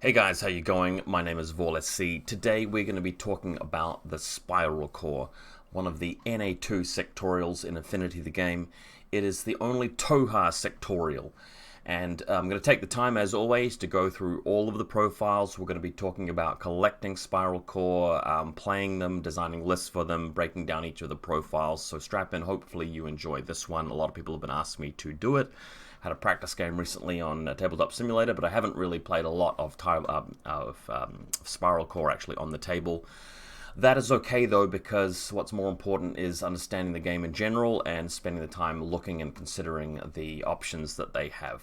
Hey guys, how you going? My name is VaulSC. Today we're going to be talking about the Spiral Core, one of the NA2 sectorials in infiNity the game. It is the only Tohaa sectorial. And I'm going to take the time, as always, to go through all of the profiles. We're going to be talking about collecting Spiral Core, playing them, designing lists for them, breaking down each of the profiles. So strap in, hopefully you enjoy this one. A lot of people have been asking me to do it. Had a practice game recently on Tabletop Simulator, but I haven't really played a lot of Spiral Core actually on the table. That is okay though, because what's more important is understanding the game in general and spending the time looking and considering the options that they have.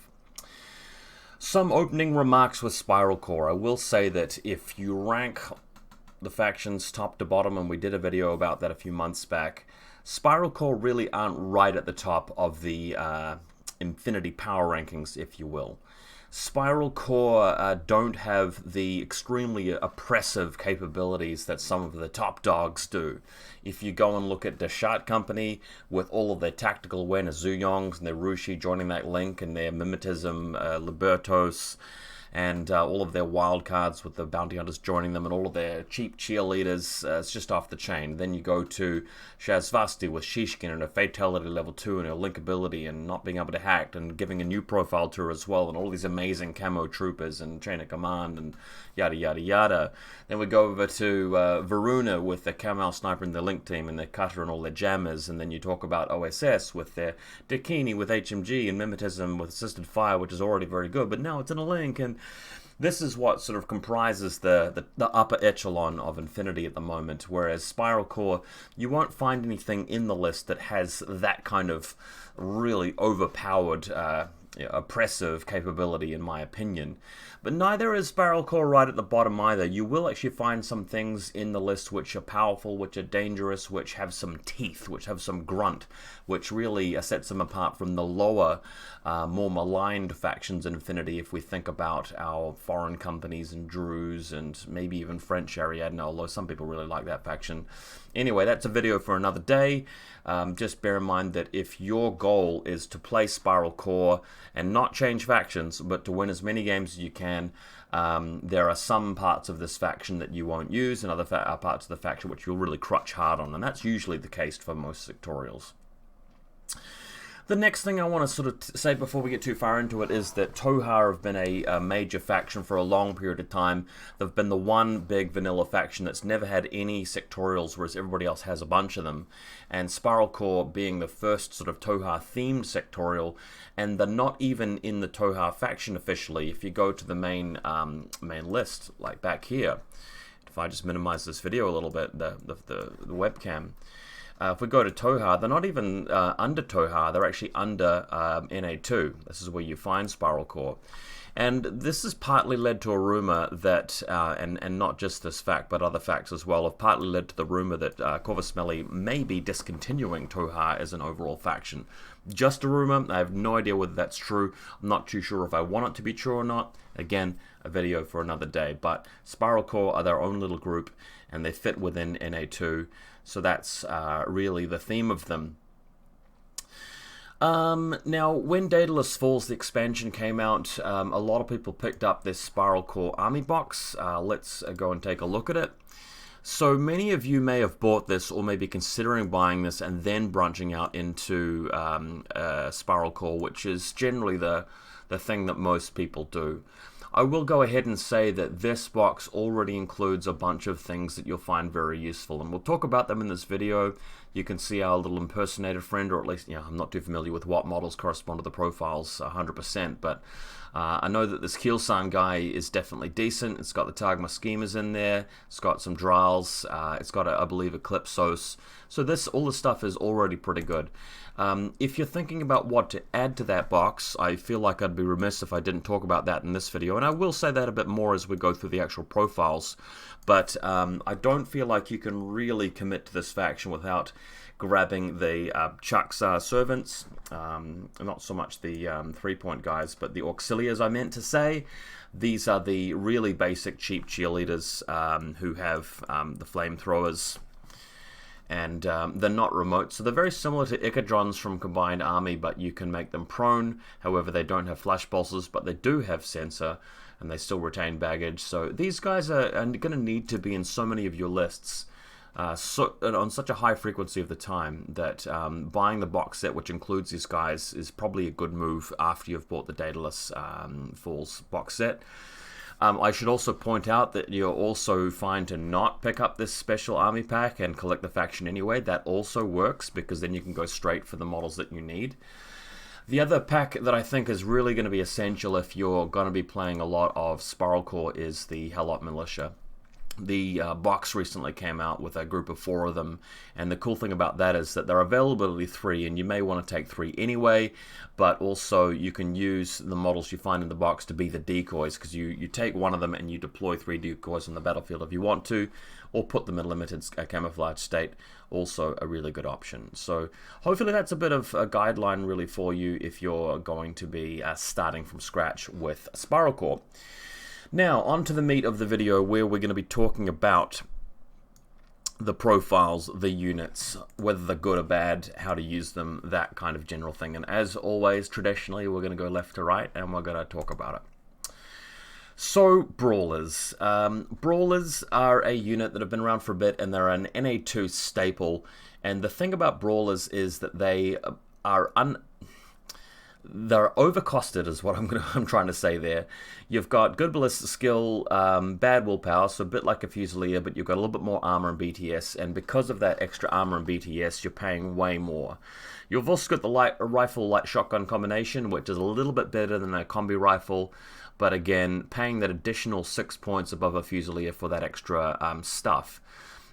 Some opening remarks with Spiral Core. I will say that if you rank the factions top to bottom, and we did a video about that a few months back, Spiral Core really aren't right at the top of the infiNity power rankings, if you will. Spiral Core don't have the extremely oppressive capabilities that some of the top dogs do. If you go and look at the Shard Company with all of their tactical awareness, Zuyongs and their Rushi joining that link, and their mimetism, Libertos, and all of their wild cards with the bounty hunters joining them, and all of their cheap cheerleaders, it's just off the chain. Then you go to Shazvasti with Shishkin and a fatality level 2 and her link ability and not being able to hack, and giving a new profile to her as well, and all these amazing camo troopers and chain of command and yada yada yada. Then we go over to Varuna with the Kumail sniper and the link team and their cutter and all their jammers, and then you talk about OSS with their Dakini with HMG and mimetism with assisted fire, which is already very good, but now it's in a link. And this is what sort of comprises the upper echelon of infiNity at the moment, whereas Spiral Core, you won't find anything in the list that has that kind of really overpowered, oppressive capability, in my opinion. But neither is Spiral Core right at the bottom either. You will actually find some things in the list which are powerful, which are dangerous, which have some teeth, which have some grunt, which really sets them apart from the lower, more maligned factions in infiNity. If we think about our foreign companies and Druze and maybe even French Ariadne, although some people really like that faction. Anyway, that's a video for another day. Just bear in mind that if your goal is to play Spiral Core and not change factions, but to win as many games as you can, there are some parts of this faction that you won't use, and other parts of the faction which you'll really crutch hard on, and that's usually the case for most sectorials. The next thing I want to sort of say before we get too far into it is that Tohaa have been a major faction for a long period of time. They've been the one big vanilla faction that's never had any sectorials, whereas everybody else has a bunch of them. And Spiral Core being the first sort of Tohaa-themed sectorial, and they're not even in the Tohaa faction officially. If you go to the main list, like back here, if I just minimize this video a little bit, the webcam, if we go to Tohaa, they're not even under Tohaa, they're actually under NA2. This is where you find Spiral Core. And this has partly led to a rumor that, and not just this fact, but other facts as well, have partly led to the rumor that Corvus may be discontinuing Tohaa as an overall faction. Just a rumor. I have no idea whether that's true. I'm not too sure if I want it to be true or not. Again, a video for another day. But Spiral Core are their own little group, and they fit within NA2. So that's really the theme of them. Now, when Daedalus Falls, the expansion came out, a lot of people picked up this Spiral Core army box. Let's go and take a look at it. So many of you may have bought this or may be considering buying this and then branching out into Spiral Core, which is generally the thing that most people do. I will go ahead and say that this box already includes a bunch of things that you'll find very useful, and we'll talk about them in this video. You can see our little impersonator friend, or at least, I'm not too familiar with what models correspond to the profiles 100%, but I know that this Kiel-San guy is definitely decent. It's got the Tagma schemas in there, it's got some Drals, it's got, I believe, a Clipsos. So all this stuff is already pretty good. If you're thinking about what to add to that box, I feel like I'd be remiss if I didn't talk about that in this video, and I will say that a bit more as we go through the actual profiles, but I don't feel like you can really commit to this faction without grabbing the Chaksa servants, not so much the 3-point guys, but the auxiliaries, I meant to say. These are the really basic cheap cheerleaders who have the flamethrowers, and they're not remote, so they're very similar to Icadrons from Combined Army, but you can make them prone. However, they don't have flash pulses, but they do have sensor. and they still retain baggage. So these guys are going to need to be in so many of your lists on such a high frequency of the time that buying the box set, which includes these guys, is probably a good move after you've bought the Daedalus Falls box set. I should also point out that you're also fine to not pick up this special army pack and collect the faction anyway. That also works, because then you can go straight for the models that you need. The other pack that I think is really going to be essential if you're going to be playing a lot of Spiral Corps is the Helot militia. The box recently came out with a group of 4 of them, and the cool thing about that is that they're availability 3, and you may want to take 3 anyway, but also you can use the models you find in the box to be the decoys, because you take one of them and you deploy 3 decoys on the battlefield if you want to, or put them in limited camouflage state, also a really good option. So hopefully that's a bit of a guideline really for you if you're going to be starting from scratch with Spiral Corps. Now, on to the meat of the video, where we're going to be talking about the profiles, the units, whether they're good or bad, how to use them, that kind of general thing. And as always, traditionally, we're going to go left to right, and we're going to talk about it. So, Brawlers. Brawlers are a unit that have been around for a bit, and they're an NA2 staple. And the thing about Brawlers is that they are they're overcosted, is what I'm trying to say there. You've got good ballistic skill, bad willpower, so a bit like a Fusilier, but you've got a little bit more armor and BTS, and because of that extra armor and BTS, you're paying way more. You've also got the light shotgun combination, which is a little bit better than a combi rifle, but again, paying that additional 6 points above a Fusilier for that extra stuff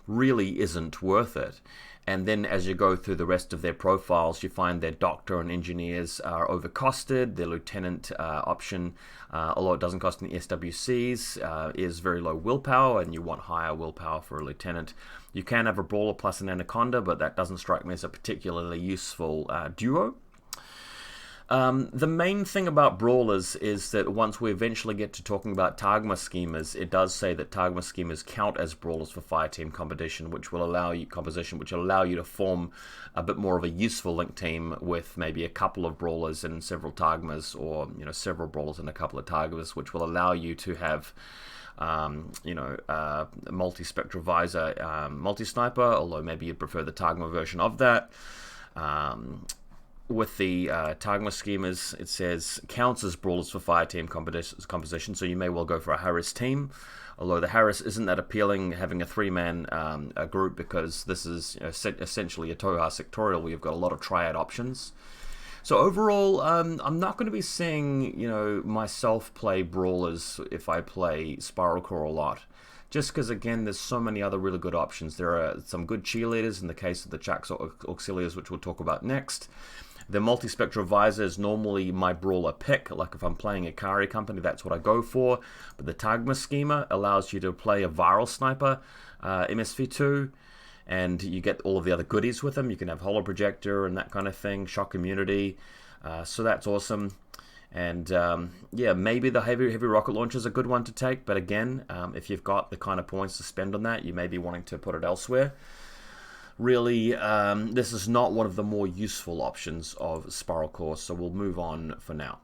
really isn't worth it. And then as you go through the rest of their profiles, you find their doctor and engineers are overcosted. Their lieutenant option, although it doesn't cost any SWCs, is very low willpower, and you want higher willpower for a lieutenant. You can have a Brawler plus an Anaconda, but that doesn't strike me as a particularly useful duo. The main thing about Brawlers is that once we eventually get to talking about Tagma schemas, it does say that Tagma schemas count as Brawlers for fireteam competition, which will allow you to form a bit more of a useful link team with maybe a couple of Brawlers and several Tagmas, or several Brawlers and a couple of Tagmas, which will allow you to have multi-spectral visor, multi-sniper, although maybe you'd prefer the Tagma version of that. With the Tagma schemas, it says counts as Brawlers for fireteam composition, so you may well go for a Harris team, although the Harris isn't that appealing, having a 3-man group, because this is essentially a Tohaa Sectorial where you've got a lot of triad options. So overall, I'm not going to be seeing myself play Brawlers if I play Spiral Corps a lot. Just because, again, there's so many other really good options. There are some good cheerleaders in the case of the Chaksa auxiliaries, which we'll talk about next. The multi-spectral visor is normally my Brawler pick. Like if I'm playing a Kaauri company, that's what I go for. But the Tagma schema allows you to play a viral sniper, MSV2, and you get all of the other goodies with them. You can have holo projector and that kind of thing, shock immunity. So that's awesome. And yeah, maybe the heavy rocket launcher is a good one to take. But again, if you've got the kind of points to spend on that, you may be wanting to put it elsewhere. Really, this is not one of the more useful options of Spiral Corps, so we'll move on for now.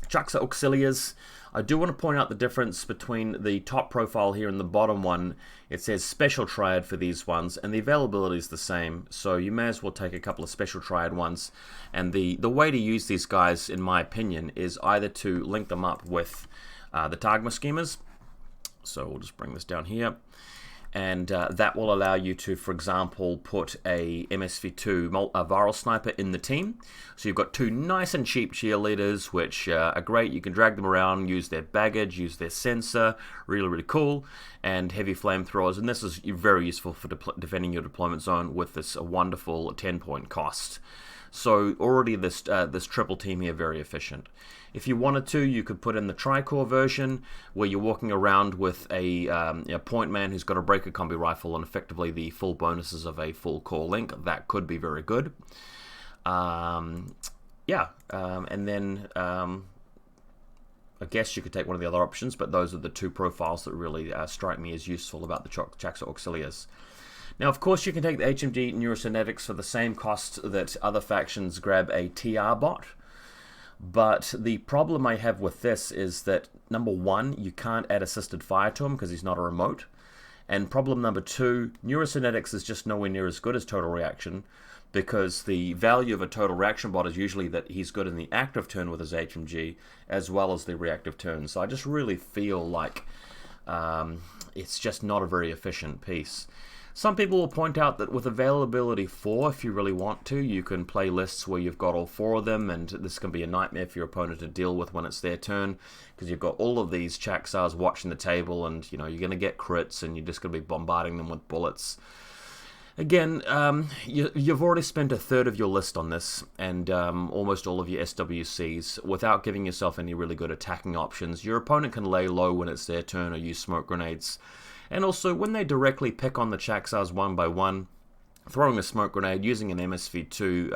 Chaksa auxiliaries. I do want to point out the difference between the top profile here and the bottom one. It says special triad for these ones, and the availability is the same, so you may as well take a couple of special triad ones. And the way to use these guys, in my opinion, is either to link them up with the Tagma schemas. So we'll just bring this down here. And that will allow you to, for example, put a MSV2 a viral sniper in the team. So you've got 2 nice and cheap cheerleaders, which are great. You can drag them around, use their baggage, use their sensor, really, really cool, and heavy flamethrowers. And this is very useful for defending your deployment zone with this wonderful 10-point cost. So already this triple team here, very efficient. If you wanted to, you could put in the Tri-Core version, where you're walking around with a point man who's got a breaker combi rifle and effectively the full bonuses of a full core link. That could be very good. And then I guess you could take one of the other options, but those are the 2 profiles that really strike me as useful about the Chaksa auxiliaries. Now, of course, you can take the HMG Neurocynetics for the same cost that other factions grab a TR bot. But the problem I have with this is that, number one, you can't add assisted fire to him because he's not a remote. And problem number two, neurocynetics is just nowhere near as good as total reaction, because the value of a total reaction bot is usually that he's good in the active turn with his HMG as well as the reactive turn. So I just really feel like it's just not a very efficient piece. Some people will point out that with availability 4, if you really want to, you can play lists where you've got all 4 of them, and this can be a nightmare for your opponent to deal with when it's their turn, because you've got all of these Chaksas watching the table, and you're going to get crits, and you're just going to be bombarding them with bullets. Again, you've already spent a third of your list on this, and almost all of your SWCs, without giving yourself any really good attacking options. Your opponent can lay low when it's their turn or use smoke grenades. And also, when they directly pick on the Chaksas one by one, throwing a smoke grenade, using an MSV2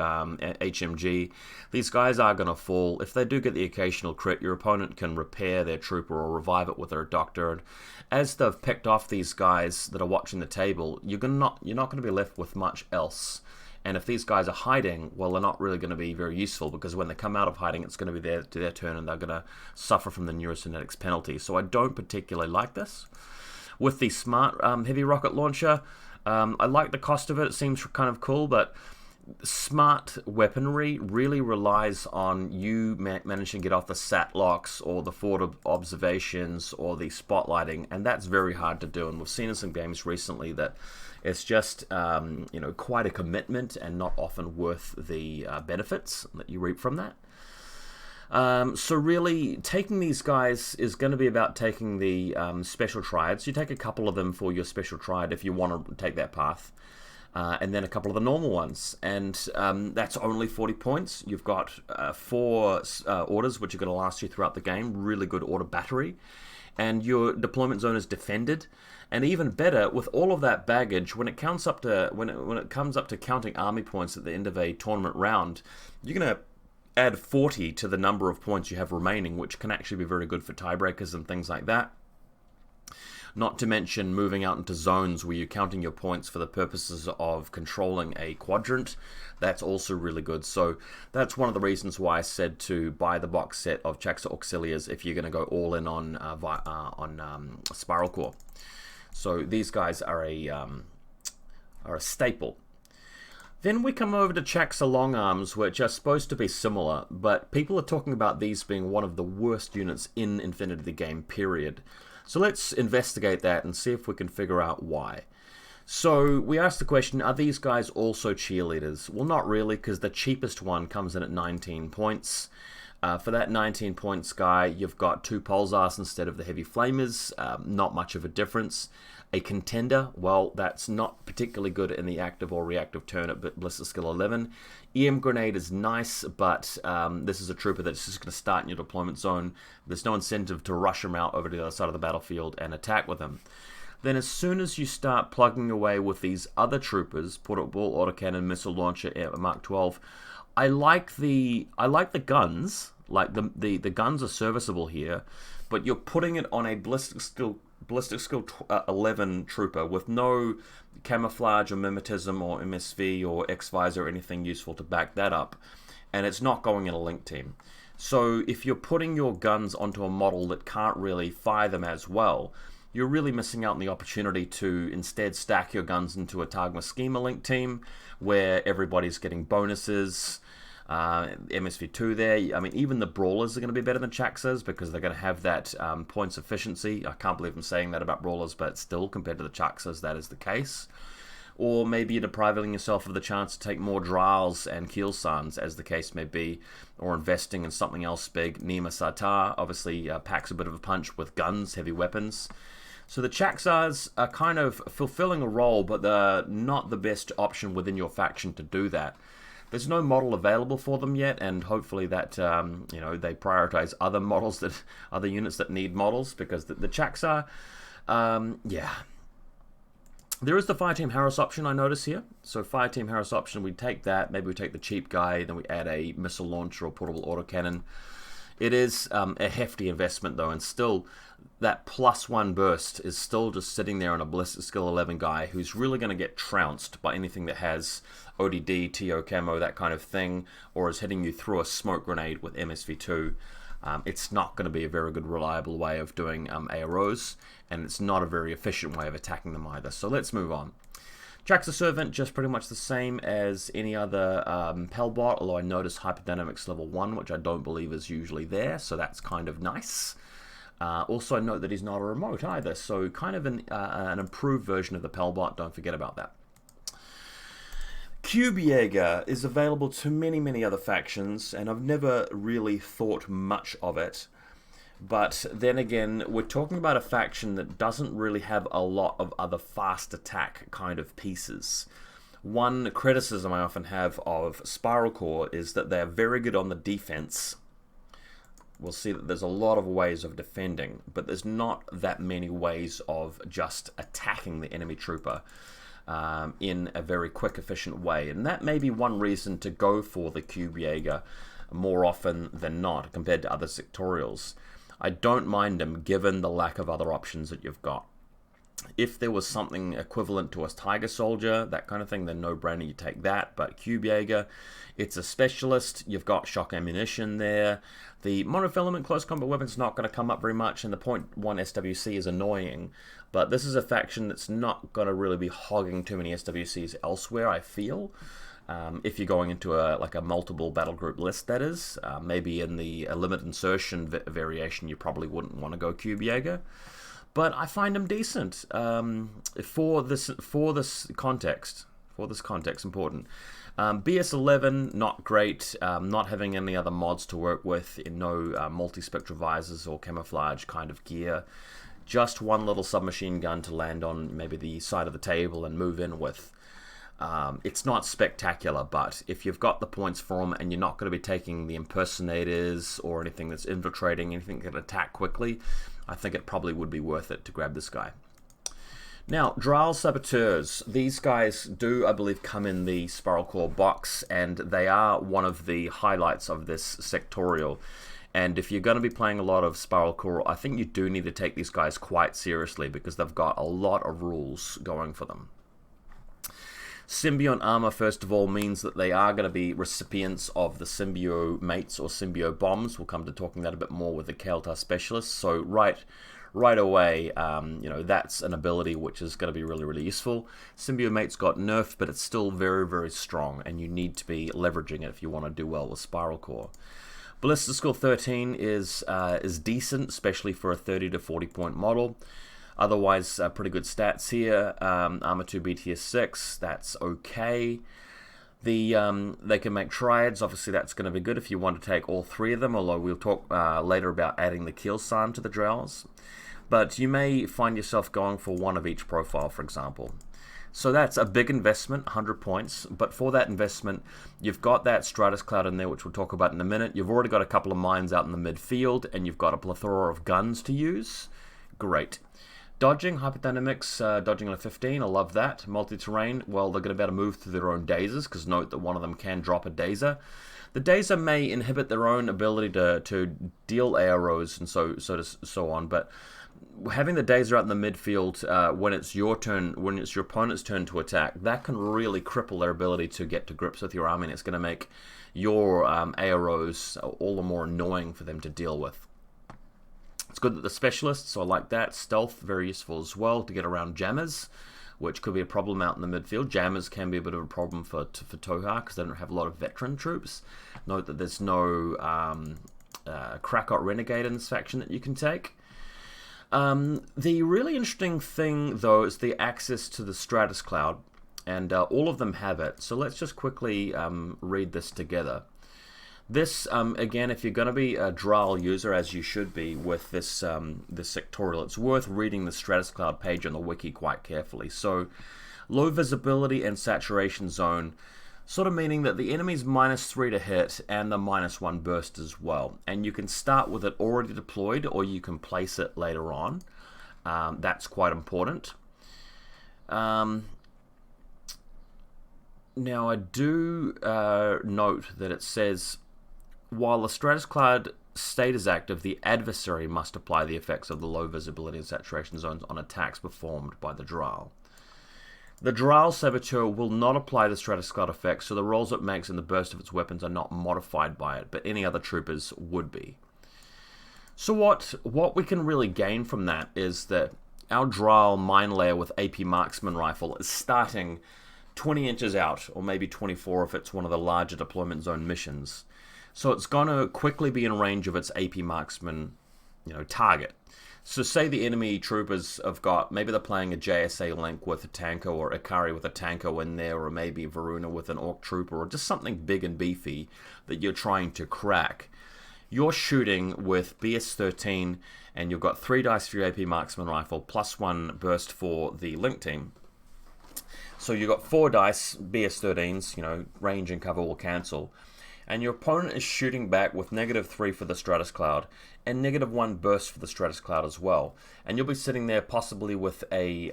HMG, these guys are going to fall. If they do get the occasional crit, your opponent can repair their trooper or revive it with their doctor. And as they've picked off these guys that are watching the table, you're not going to be left with much else. And if these guys are hiding, well, they're not really going to be very useful, because when they come out of hiding, it's going to be their turn, and they're going to suffer from the neurocynetics penalty. So I don't particularly like this. With the smart heavy rocket launcher, I like the cost of it. It seems kind of cool, but smart weaponry really relies on you managing to get off the sat locks or the forward observations or the spotlighting, and that's very hard to do. And we've seen in some games recently that it's just quite a commitment and not often worth the benefits that you reap from that. So really, taking these guys is going to be about taking the special triads. You take a couple of them for your special triad if you want to take that path, and then a couple of the normal ones. And that's only 40 points. You've got 4 orders, which are going to last you throughout the game. Really good order battery. And your deployment zone is defended. And even better, with all of that baggage, when it comes up to when it comes up to counting army points at the end of a tournament round, you're going to add 40 to the number of points you have remaining, which can actually be very good for tiebreakers and things like that. Not to mention moving out into zones where you're counting your points for the purposes of controlling a quadrant. That's also really good. So that's one of the reasons why I said to buy the box set of Chaksa auxiliaries if you're going to go all in on Spiral Core. So these guys are a staple. Then we come over to Chaksa longarms, which are supposed to be similar, but people are talking about these being one of the worst units in infiNity the game, period. So let's investigate that and see if we can figure out why. So we asked the question, are these guys also cheerleaders? Well, not really, because the cheapest one comes in at 19 points. For that 19 points guy, you've got 2 pulsars instead of the heavy flamers. Not much of a difference. A contender, well, that's not particularly good in the active or reactive turn at Blister Skill 11. EM Grenade is nice, but this is a trooper that's just going to start in your deployment zone. There's no incentive to rush him out over to the other side of the battlefield and attack with him. Then as soon as you start plugging away with these other troopers, portable autocannon, missile launcher, Mark 12, I like the guns. Like the guns are serviceable here, but you're putting it on a ballistic skill 11 trooper with no camouflage or mimetism or MSV or X-Visor or anything useful to back that up, and it's not going in a link team. So if you're putting your guns onto a model that can't really fire them as well, you're really missing out on the opportunity to instead stack your guns into a Tagma Schema link team where everybody's getting bonuses. MSV2 there. I mean, even the Brawlers are going to be better than Chaksas because they're going to have that points efficiency. I can't believe I'm saying that about Brawlers, but still, compared to the Chaksas, that is the case. Or maybe you're depriving yourself of the chance to take more Draals and Kiel-Sans, as the case may be, or investing in something else big. Nema Satar obviously packs a bit of a punch with guns, heavy weapons. So the Chaksas are kind of fulfilling a role, but they're not the best option within your faction to do that. There's no model available for them yet, and hopefully that they prioritize other models other units that need models, because the Chaksa, there is the Fireteam Harris option I notice here. So Fireteam Harris option, we take that. Maybe we take the cheap guy, then we add a missile launcher or portable autocannon. It is a hefty investment though, and still that +1 burst is still just sitting there on a ballistic skill 11 guy who's really going to get trounced by anything that has ODD, TO camo, that kind of thing, or is hitting you through a smoke grenade with MSV2. It's not going to be a very good reliable way of doing AROs, and it's not a very efficient way of attacking them either. So let's move on. Chaksa Servant, just pretty much the same as any other Pelbot, although I noticed Hyperdynamics level 1, which I don't believe is usually there, so that's kind of nice. Also note that he's not a remote either, so kind of an improved version of the Pelbot, don't forget about that. Kuei-Jing is available to many other factions, and I've never really thought much of it. But then again, we're talking about a faction that doesn't really have a lot of other fast attack kind of pieces. One criticism I often have of Spiral Corps is that they're very good on the defense. We'll see that there's a lot of ways of defending, but there's not that many ways of just attacking the enemy trooper in a very quick, efficient way. And that may be one reason to go for the Kuei-Jing more often than not compared to other sectorials. I don't mind them given the lack of other options that you've got. If there was something equivalent to a Tiger Soldier, that kind of thing, then no-brainer, you take that. But Kuei-Jing, it's a specialist. You've got shock ammunition there. The monofilament close combat weapon's not going to come up very much, and the .1 SWC is annoying. But this is a faction that's not going to really be hogging too many SWCs elsewhere, I feel. If you're going into a multiple battle group list, that is. Maybe in the limit insertion variation, you probably wouldn't want to go Kuei-Jing. But I find them decent for this context. For this context, important. BS11, not great. Not having any other mods to work with. In no multi-spectral visors or camouflage kind of gear. Just one little submachine gun to land on maybe the side of the table and move in with. It's not spectacular, but if you've got the points for them and you're not going to be taking the impersonators or anything that's infiltrating, anything that can attack quickly, I think it probably would be worth it to grab this guy. Now, Drow Saboteurs. These guys do, I believe, come in the Spiral Corps box, and they are one of the highlights of this sectorial. And if you're going to be playing a lot of Spiral Corps, I think you do need to take these guys quite seriously because they've got a lot of rules going for them. Symbiote armor, first of all, means that they are going to be recipients of the symbiote mates or symbiote bombs. We'll come to talking that a bit more with the Keltar specialists. So right away, that's an ability which is going to be really useful. Symbiote mates got nerfed, but it's still very strong, and you need to be leveraging it if you want to do well with Spiral Corps. Ballista Skill 13 is decent, especially for a 30 to 40 point model. Otherwise, pretty good stats here. Armor 2 BTS 6, that's okay. They can make triads. Obviously, that's going to be good if you want to take all three of them, although we'll talk later about adding the Kiel-San to the Drows. But you may find yourself going for one of each profile, for example. So that's a big investment, 100 points. But for that investment, you've got that Stratus Cloud in there, which we'll talk about in a minute. You've already got a couple of mines out in the midfield, and you've got a plethora of guns to use. Great. Dodging, hyperdynamics, dodging on a 15, I love that. Multi-terrain, well, they're going to be able to move through their own dazers, because note that one of them can drop a dazer. The dazer may inhibit their own ability to deal arrows and so on, but having the dazer out in the midfield when it's your turn, when it's your opponent's turn to attack, that can really cripple their ability to get to grips with your army, and it's going to make your arrows all the more annoying for them to deal with. It's good that the specialists, so I like that. Stealth, very useful as well to get around jammers, which could be a problem out in the midfield. Jammers can be a bit of a problem for Tohaa because they don't have a lot of veteran troops. Note that there's no Krakot Renegade in this faction that you can take. The really interesting thing, though, is the access to the Stratus Cloud, and all of them have it. So let's just quickly read this together. This, again, if you're going to be a Drow user, as you should be with this sectorial, it's worth reading the Stratus Cloud page on the wiki quite carefully. So, low visibility and saturation zone, sort of meaning that the enemy's -3 to hit and the -1 burst as well. And you can start with it already deployed, or you can place it later on. That's quite important. Now, I do note that it says, while the Stratus Cloud state is active, the adversary must apply the effects of the low visibility and saturation zones on attacks performed by the Drow. The Drow Saboteur will not apply the Stratus Cloud effect, so the rolls it makes in the burst of its weapons are not modified by it, but any other troopers would be. So what we can really gain from that is that our Drow Mine Layer with AP Marksman Rifle is starting 20 inches out, or maybe 24 if it's one of the larger deployment zone missions. So it's going to quickly be in range of its AP Marksman, target. So say the enemy troopers have got, maybe they're playing a JSA Link with a Tanko, or Ikari with a Tanko in there, or maybe Varuna with an Orc Trooper, or just something big and beefy that you're trying to crack. You're shooting with BS-13, and you've got 3 dice for your AP Marksman Rifle, plus 1 burst for the Link team. So you've got 4 dice, BS-13s, range and cover will cancel. And your opponent is shooting back with -3 for the Stratus Cloud, and -1 burst for the Stratus Cloud as well. And you'll be sitting there possibly with a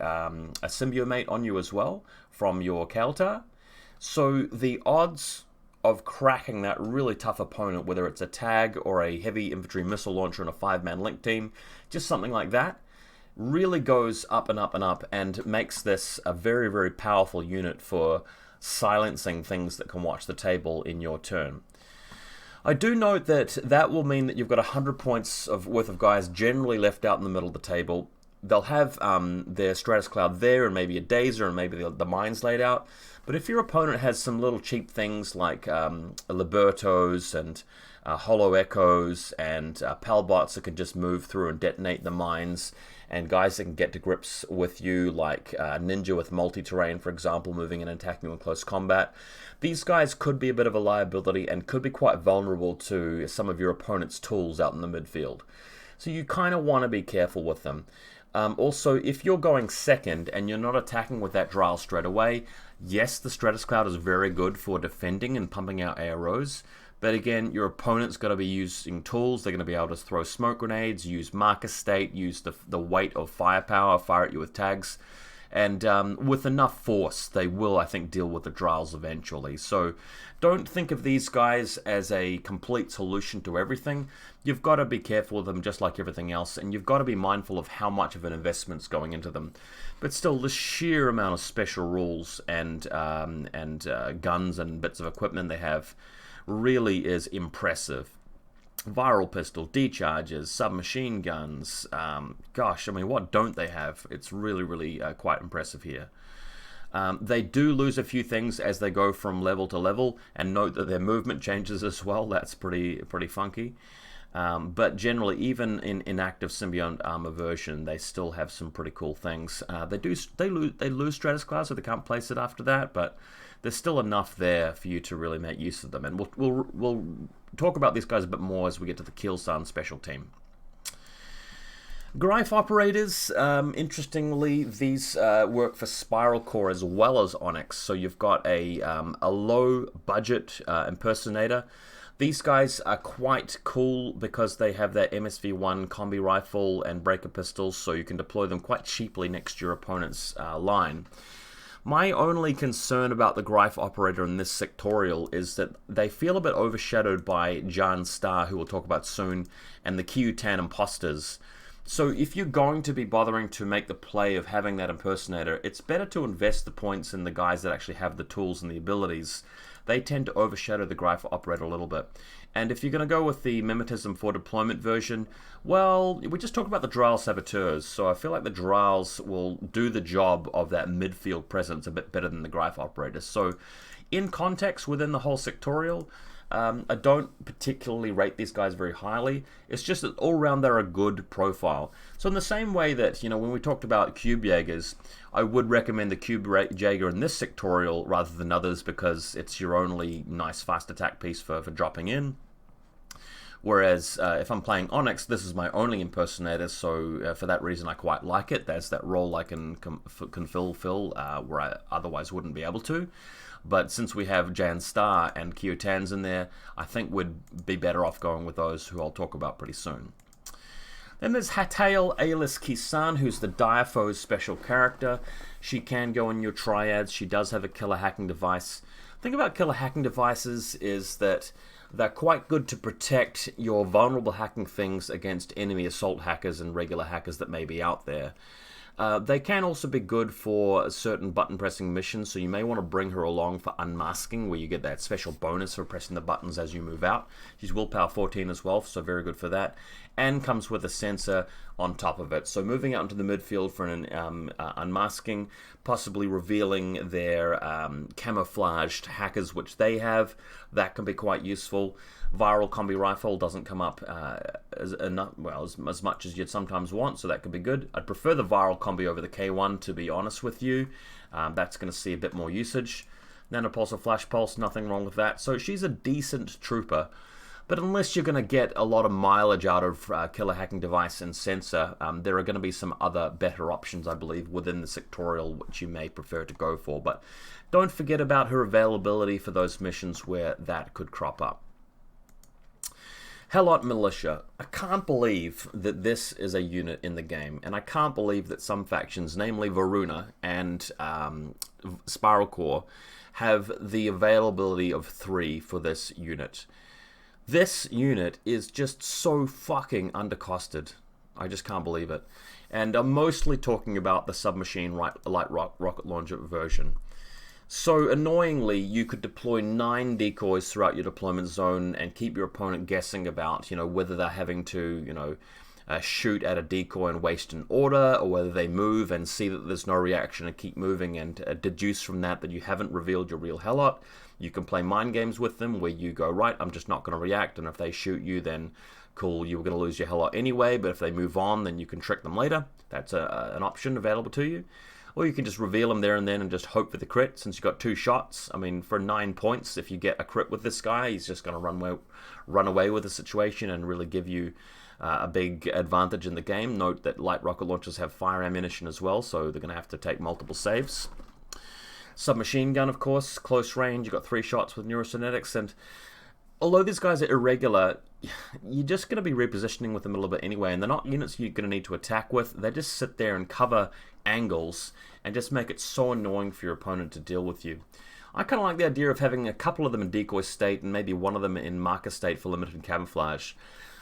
Symbiomate on you as well, from your Keltar. So the odds of cracking that really tough opponent, whether it's a tag or a heavy infantry missile launcher in a 5-man Link team, just something like that, really goes up and up and up, and makes this a very, very powerful unit for silencing things that can watch the table in your turn. I do note that will mean that you've got 100 points worth of guys generally left out in the middle of the table. They'll have their Stratus Cloud there, and maybe a Dazer, and maybe the mines laid out. But if your opponent has some little cheap things like Libertos and Hollow Echoes and Palbots that can just move through and detonate the mines, and guys that can get to grips with you like Ninja with multi-terrain, for example, moving and attacking you in close combat, these guys could be a bit of a liability and could be quite vulnerable to some of your opponent's tools out in the midfield. So you kind of want to be careful with them. Also, if you're going second and you're not attacking with that Drow straight away, yes, the Stratus Cloud is very good for defending and pumping out AROs, but again, your opponent's got to be using tools. They're going to be able to throw smoke grenades, use Marker State, use the weight of firepower, fire at you with tags, and with enough force, they will, I think, deal with the Drows eventually. So don't think of these guys as a complete solution to everything. You've got to be careful with them just like everything else, and you've got to be mindful of how much of an investment's going into them. But still, the sheer amount of special rules and guns and bits of equipment they have really is impressive. Viral pistol, decharges, submachine guns, gosh, I mean, what don't they have? It's really, really quite impressive here. They do lose a few things as they go from level to level, and note that their movement changes as well. That's pretty funky. But generally, even in inactive symbiote armor version, they still have some pretty cool things. They lose Stratus Cloud, so they can't place it after that, but there's still enough there for you to really make use of them. And we'll talk about these guys a bit more as we get to the Kiel-San special team. Greif operators, interestingly, these work for Spiral Core as well as Onyx. So you've got a low budget impersonator. These guys are quite cool because they have that MSV1 combi rifle and breaker pistols, so you can deploy them quite cheaply next to your opponent's line. My only concern about the Greif operator in this sectorial is that they feel a bit overshadowed by Jan Star, who we'll talk about soon, and the Kiu-Tan Imposters. So if you're going to be bothering to make the play of having that impersonator, it's better to invest the points in the guys that actually have the tools and the abilities. They tend to overshadow the Greif operator a little bit. And if you're going to go with the Mimetism for Deployment version, well, we just talked about the Drow Saboteurs, so I feel like the Drows will do the job of that midfield presence a bit better than the Greif operators. So in context within the whole sectorial, I don't particularly rate these guys very highly. It's just that all around they're a good profile. So in the same way that, when we talked about Cube Jaegers, I would recommend the Cube Jaeger in this sectorial rather than others because it's your only nice fast attack piece for dropping in. Whereas if I'm playing Onyx, this is my only impersonator, so for that reason I quite like it. There's that role I can fulfill where I otherwise wouldn't be able to. But since we have Jan Star and Kiu-Tans in there, I think we'd be better off going with those who I'll talk about pretty soon. Then there's Hatail Aelis Keeson, who's the Diafoe's special character. She can go in your triads. She does have a killer hacking device. The thing about killer hacking devices is that They're quite good to protect your vulnerable hacking things against enemy assault hackers and regular hackers that may be out there. They can also be good for certain button pressing missions, so you may want to bring her along for unmasking, where you get that special bonus for pressing the buttons as you move out. She's willpower 14 as well, so very good for that, and comes with a sensor on top of it. So moving out into the midfield for an unmasking, possibly revealing their camouflaged hackers which they have, that can be quite useful. Viral combi rifle doesn't come up as much as you'd sometimes want, so that could be good. I'd prefer the viral combi over the K1, to be honest with you. That's going to see a bit more usage. Nanopulse or flash pulse, nothing wrong with that. So she's a decent trooper, but unless you're going to get a lot of mileage out of killer hacking device and sensor, there are going to be some other better options, I believe, within the Sectorial, which you may prefer to go for. But don't forget about her availability for those missions where that could crop up. Helot Militia. I can't believe that this is a unit in the game, and I can't believe that some factions, namely Varuna and Spiral Core, have the availability of 3 for this unit. This unit is just so fucking undercosted. I just can't believe it. And I'm mostly talking about the submachine light rocket launcher version. So annoyingly, you could deploy 9 decoys throughout your deployment zone and keep your opponent guessing about, whether they're having to, shoot at a decoy and waste an order, or whether they move and see that there's no reaction and keep moving and deduce from that you haven't revealed your real Helot. You can play mind games with them where you go, right, I'm just not going to react, and if they shoot you, then cool, you were going to lose your Helot anyway, but if they move on, then you can trick them later. That's an option available to you. Or you can just reveal them there and then and just hope for the crit, since you've got 2 shots. I mean, for 9 points, if you get a crit with this guy, he's just going to run away with the situation and really give you a big advantage in the game. Note that light rocket launchers have fire ammunition as well, so they're going to have to take multiple saves. Submachine gun, of course, close range. You've got 3 shots with neurocynetics, and although these guys are irregular, you're just going to be repositioning with them a little bit anyway, and they're not units you're going to need to attack with. They just sit there and cover angles and just make it so annoying for your opponent to deal with you. I kind of like the idea of having a couple of them in decoy state and maybe one of them in marker state for limited camouflage.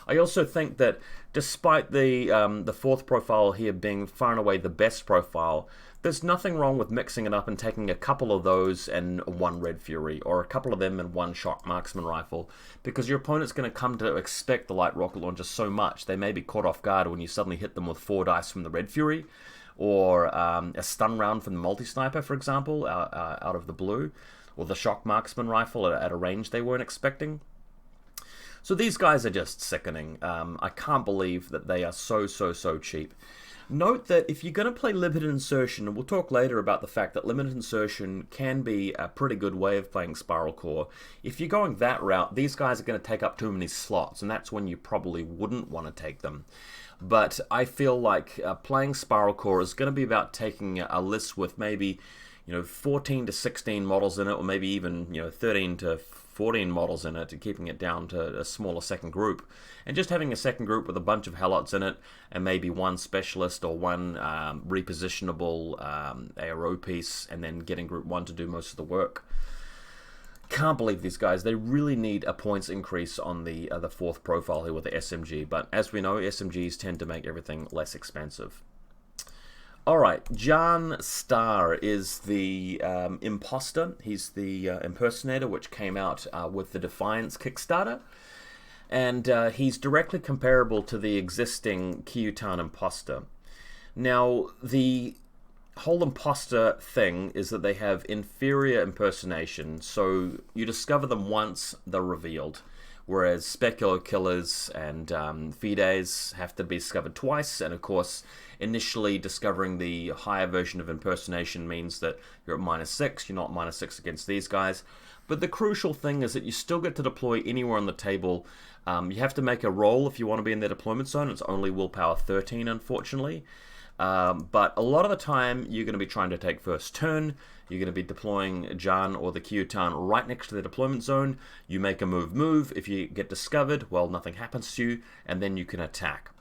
I also think that despite the 4th profile here being far and away the best profile, there's nothing wrong with mixing it up and taking a couple of those and 1 Red Fury, or a couple of them and 1 Shock Marksman Rifle, because your opponent's going to come to expect the light rocket launcher so much, they may be caught off guard when you suddenly hit them with 4 dice from the Red Fury, or a stun round from the multi-sniper, for example, out of the blue, or the Shock Marksman Rifle at a range they weren't expecting. So these guys are just sickening. I can't believe that they are so cheap. Note that if you're going to play limited insertion, and we'll talk later about the fact that limited insertion can be a pretty good way of playing Spiral Core, if you're going that route, these guys are going to take up too many slots, and that's when you probably wouldn't want to take them. But I feel like playing Spiral Core is going to be about taking a list with maybe 14 to 16 models in it, or maybe even 13 to 14 models in it, keeping it down to a smaller second group, and just having a second group with a bunch of Helots in it, and maybe 1 specialist or 1 repositionable ARO piece, and then getting group 1 to do most of the work. Can't believe these guys. They really need a points increase on the 4th profile here with the SMG, but as we know, SMGs tend to make everything less expensive. Alright, Jan Star is the imposter. He's the impersonator, which came out with the Defiance Kickstarter. And he's directly comparable to the existing Kiutan imposter. Now, the whole imposter thing is that they have inferior impersonation, so you discover them once, they're revealed. Whereas specular killers and fides have to be discovered twice, and of course, initially discovering the higher version of impersonation means that you're at -6, you're not -6 against these guys. But the crucial thing is that you still get to deploy anywhere on the table. You have to make a roll if you want to be in their deployment zone. It's only willpower 13, unfortunately. But a lot of the time, you're going to be trying to take first turn. You're going to be deploying Jan or the Kiutan right next to the deployment zone. You make a move. If you get discovered, well, nothing happens to you, and then you can attack.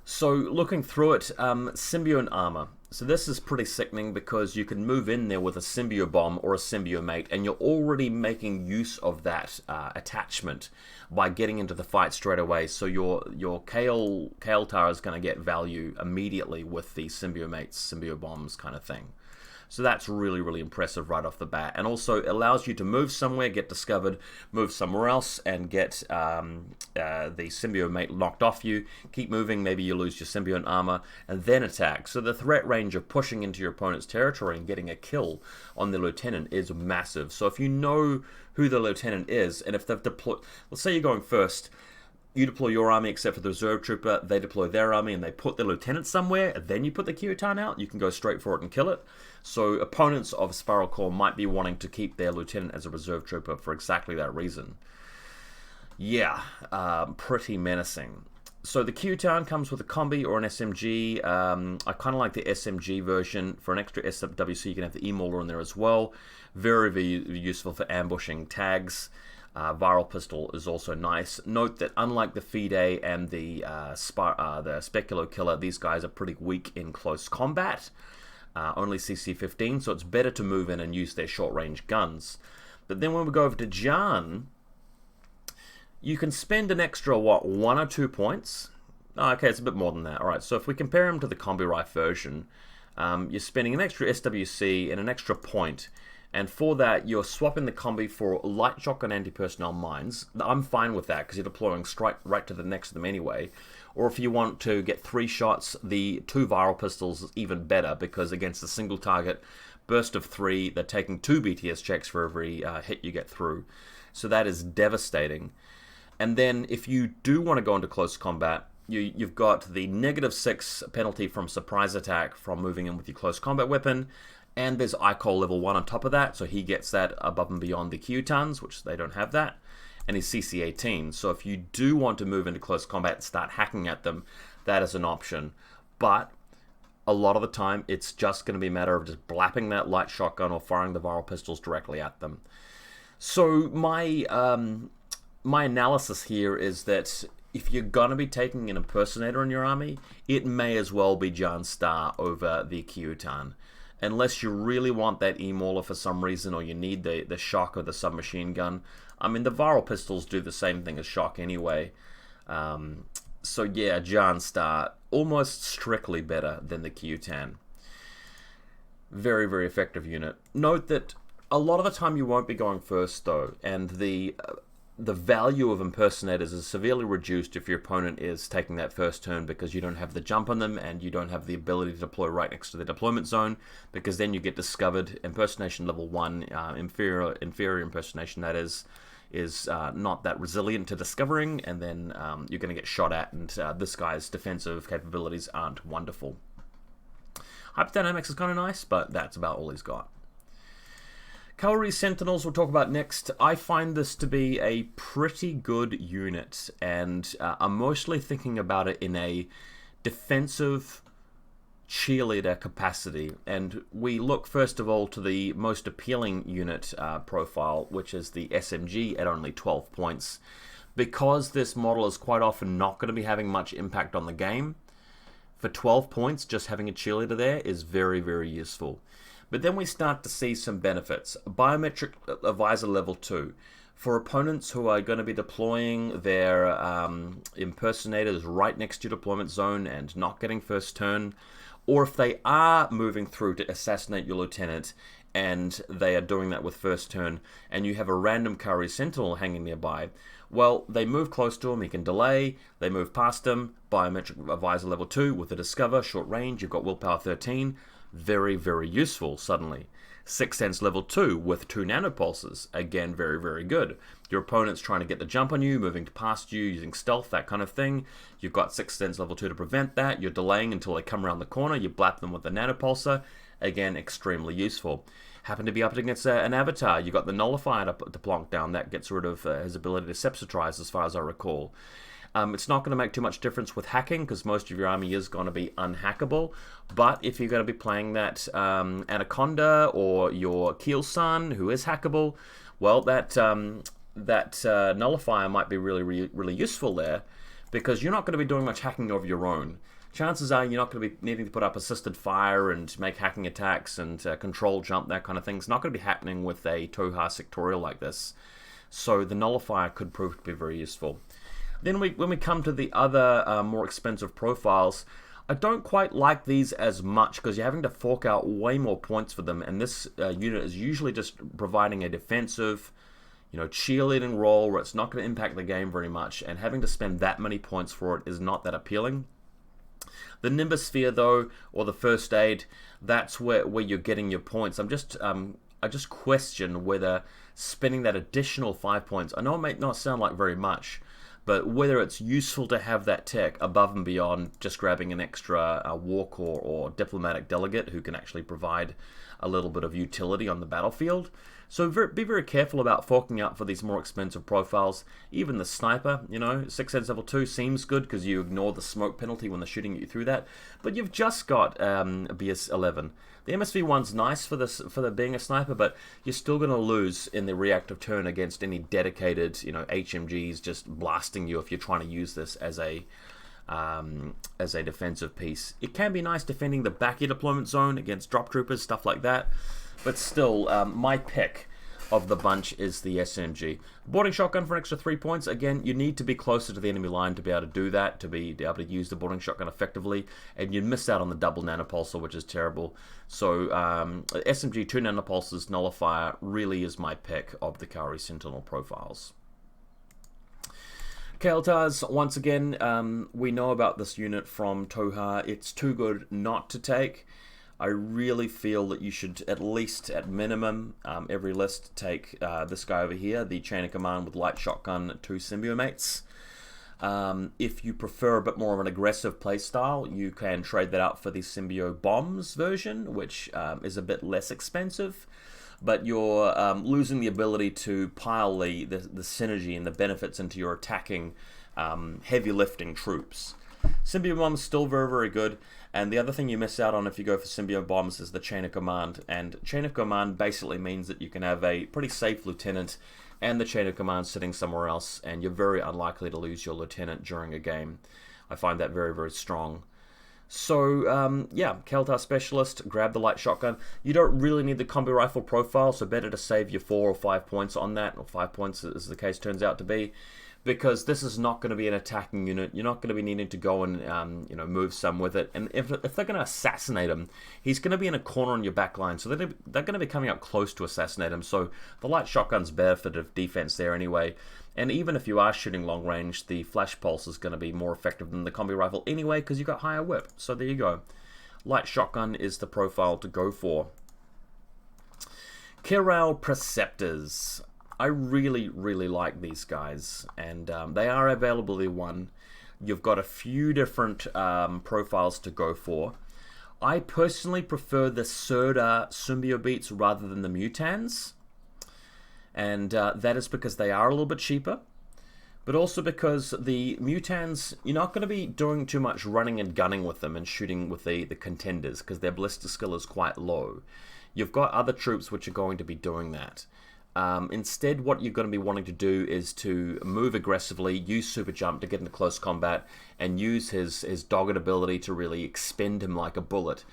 So, looking through it, symbiote armor. So this is pretty sickening because you can move in there with a symbio bomb or a symbio mate, and you're already making use of that attachment by getting into the fight straight away. So your Keltar is going to get value immediately with the symbio mates, symbio bombs kind of thing. So that's really, really impressive right off the bat. And also allows you to move somewhere, get discovered, move somewhere else, and get the symbiote mate knocked off you. Keep moving, maybe you lose your symbiote armor, and then attack. So the threat range of pushing into your opponent's territory and getting a kill on the lieutenant is massive. So if you know who the lieutenant is, and if they've deployed... Let's say you're going first... You deploy your army except for the reserve trooper, they deploy their army and they put their lieutenant somewhere, and then you put the Kiutan out, you can go straight for it and kill it. So opponents of Spiral Core might be wanting to keep their lieutenant as a reserve trooper for exactly that reason. Yeah, pretty menacing. So the Kiutan comes with a combi or an SMG. I kind of like the SMG version. For an extra SWC you can have the E-Mauler in there as well. Very, very useful for ambushing tags. Viral pistol is also nice. Note that unlike the Fide and the Speculo Killer, these guys are pretty weak in close combat. Only CC 15, so it's better to move in and use their short-range guns. But then when we go over to Jan, you can spend an extra, what, 1 or 2 points? Oh, okay, it's a bit more than that. Alright, so if we compare him to the Combi Rifle version, you're spending an extra SWC and an extra point. And for that, you're swapping the combi for light shotgun anti-personnel mines. I'm fine with that because you're deploying straight right to the next to them anyway. Or if you want to get 3 shots, the 2 viral pistols is even better because against a single target burst of 3, they're taking 2 BTS checks for every hit you get through. So that is devastating. And then if you do want to go into close combat, you've got the -6 penalty from surprise attack from moving in with your close combat weapon. And there's ICOL level 1 on top of that, so he gets that above and beyond the Kiutans, which they don't have that. And he's CC 18, so if you do want to move into close combat and start hacking at them, that is an option. But a lot of the time, it's just going to be a matter of just blapping that light shotgun or firing the viral pistols directly at them. So my analysis here is that if you're going to be taking an impersonator in your army, it may as well be Jan Star over the Kiutan. Unless you really want that E-Mauler for some reason, or you need the shock or the submachine gun. I mean, the viral pistols do the same thing as shock anyway. So yeah, Jan Star, almost strictly better than the Kiutan. Very, very effective unit. Note that a lot of the time you won't be going first though, and the value of impersonators is severely reduced if your opponent is taking that first turn because you don't have the jump on them and you don't have the ability to deploy right next to the deployment zone, because then you get discovered. Impersonation level 1, inferior impersonation that is not that resilient to discovering, and then you're going to get shot at, and this guy's defensive capabilities aren't wonderful. Hyperdynamics is kind of nice, but that's about all he's got. Kaauri Sentinels we'll talk about next. I find this to be a pretty good unit, and I'm mostly thinking about it in a defensive cheerleader capacity. And we look first of all to the most appealing unit profile, which is the SMG at only 12 points. Because this model is quite often not going to be having much impact on the game, for 12 points, just having a cheerleader there is very, very useful. But then we start to see some benefits. Biometric Advisor level 2. For opponents who are going to be deploying their impersonators right next to your deployment zone and not getting first turn, or if they are moving through to assassinate your lieutenant and they are doing that with first turn, and you have a random Kaauri Sentinel hanging nearby, well, they move close to him, he can delay, they move past him, Biometric Advisor level 2 with the Discover, short range, you've got Willpower 13, very, very useful suddenly. Sixth Sense level 2 with 2 nanopulses, again very, very good. Your opponent's trying to get the jump on you, moving past you, using stealth, that kind of thing. You've got Sixth Sense level 2 to prevent that, you're delaying until they come around the corner, you blap them with the nanopulsar, again extremely useful. Happen to be up against an avatar, you've got the Nullifier to plonk down, that gets rid of his ability to sepsitrize as far as I recall. It's not going to make too much difference with hacking because most of your army is going to be unhackable. But if you're going to be playing that Anaconda or your Kiel-San, who is hackable, well, that Nullifier might be really, really, really useful there, because you're not going to be doing much hacking of your own. chances are you're not going to be needing to put up assisted fire and make hacking attacks and control jump, that kind of thing. It's not going to be happening with a Tohaa Sectorial like this. So the nullifier could prove to be very useful. Then when we come to the other more expensive profiles, I don't quite like these as much because you're having to fork out way more points for them, and this unit is usually just providing a defensive, cheerleading role where it's not going to impact the game very much, and having to spend that many points for it is not that appealing. The Nimbus Sphere, though, or the First Aid, that's where you're getting your points. I just question whether spending that additional 5 points, I know it may not sound like very much, but whether it's useful to have that tech above and beyond just grabbing an extra war corps or diplomatic delegate who can actually provide a little bit of utility on the battlefield. So be very careful about forking out for these more expensive profiles. Even the sniper, 6 Edge level 2 seems good because you ignore the smoke penalty when they're shooting you through that. But you've just got a BS11. The MSV one's nice for the being a sniper, but you're still going to lose in the reactive turn against any dedicated, HMGs just blasting you if you're trying to use this as a defensive piece. It can be nice defending the back air deployment zone against drop troopers, stuff like that. But still, my pick of the bunch is the SMG. Boarding shotgun for an extra 3 points. Again, you need to be closer to the enemy line to be able to do that, to be able to use the boarding shotgun effectively, and you miss out on the double nanopulsar, which is terrible. So SMG 2 nanopulsars nullifier really is my pick of the Kaauri Sentinel profiles. Keltars, once again, we know about this unit from Tohaa. It's too good not to take. I really feel that you should, at least at minimum, every list take this guy over here, the chain of command with light shotgun, 2 symbiomates. If you prefer a bit more of an aggressive playstyle, you can trade that out for the symbio bombs version, which is a bit less expensive. But you're losing the ability to pile the synergy and the benefits into your attacking heavy lifting troops. Symbio bombs still very, very good. And the other thing you miss out on if you go for symbio bombs is the chain of command. And chain of command basically means that you can have a pretty safe lieutenant and the chain of command sitting somewhere else, and you're very unlikely to lose your lieutenant during a game. I find that very, very strong. So, yeah, Keltar Specialist, grab the light shotgun. You don't really need the combi rifle profile, so better to save your 4 or 5 points on that, or 5 points as the case turns out to be, because this is not going to be an attacking unit. You're not going to be needing to go and move some with it. And if they're going to assassinate him, he's going to be in a corner on your back line, so they're going to be coming up close to assassinate him. So the light shotgun's better for the defense there anyway. And even if you are shooting long range, the flash pulse is going to be more effective than the combi rifle anyway, because you've got higher whip. So there you go. Light shotgun is the profile to go for. Kregel Preceptors. I really, really like these guys, and they are available in one. You've got a few different profiles to go for. I personally prefer the Surda symbiobeats rather than the mutans, and that is because they are a little bit cheaper, but also because the mutans, you're not going to be doing too much running and gunning with them and shooting with the contenders because their ballistic skill is quite low. You've got other troops which are going to be doing that. Instead, what you're going to be wanting to do is to move aggressively, use super jump to get into close combat, and use his dogged ability to really expend him like a bullet.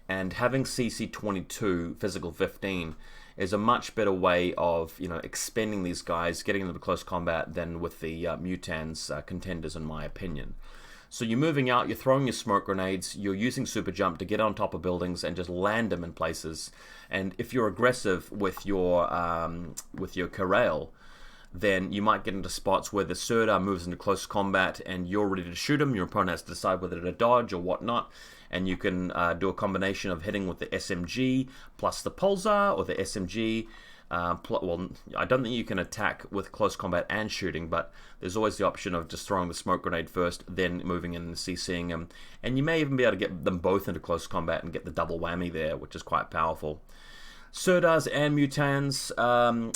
And having CC 22, physical 15, is a much better way of expending these guys, getting them to close combat than with the mutans contenders, in my opinion. So you're moving out, you're throwing your smoke grenades, you're using super jump to get on top of buildings and just land them in places. And if you're aggressive with your Kregel, then you might get into spots where the Surda moves into close combat and you're ready to shoot him. Your opponent has to decide whether to dodge or whatnot. And you can do a combination of hitting with the SMG plus the Pulsar, or the SMG. Well, I don't think you can attack with close combat and shooting, but there's always the option of just throwing the smoke grenade first, then moving in and CCing them. And you may even be able to get them both into close combat and get the double whammy there, which is quite powerful. Surdas and mutans.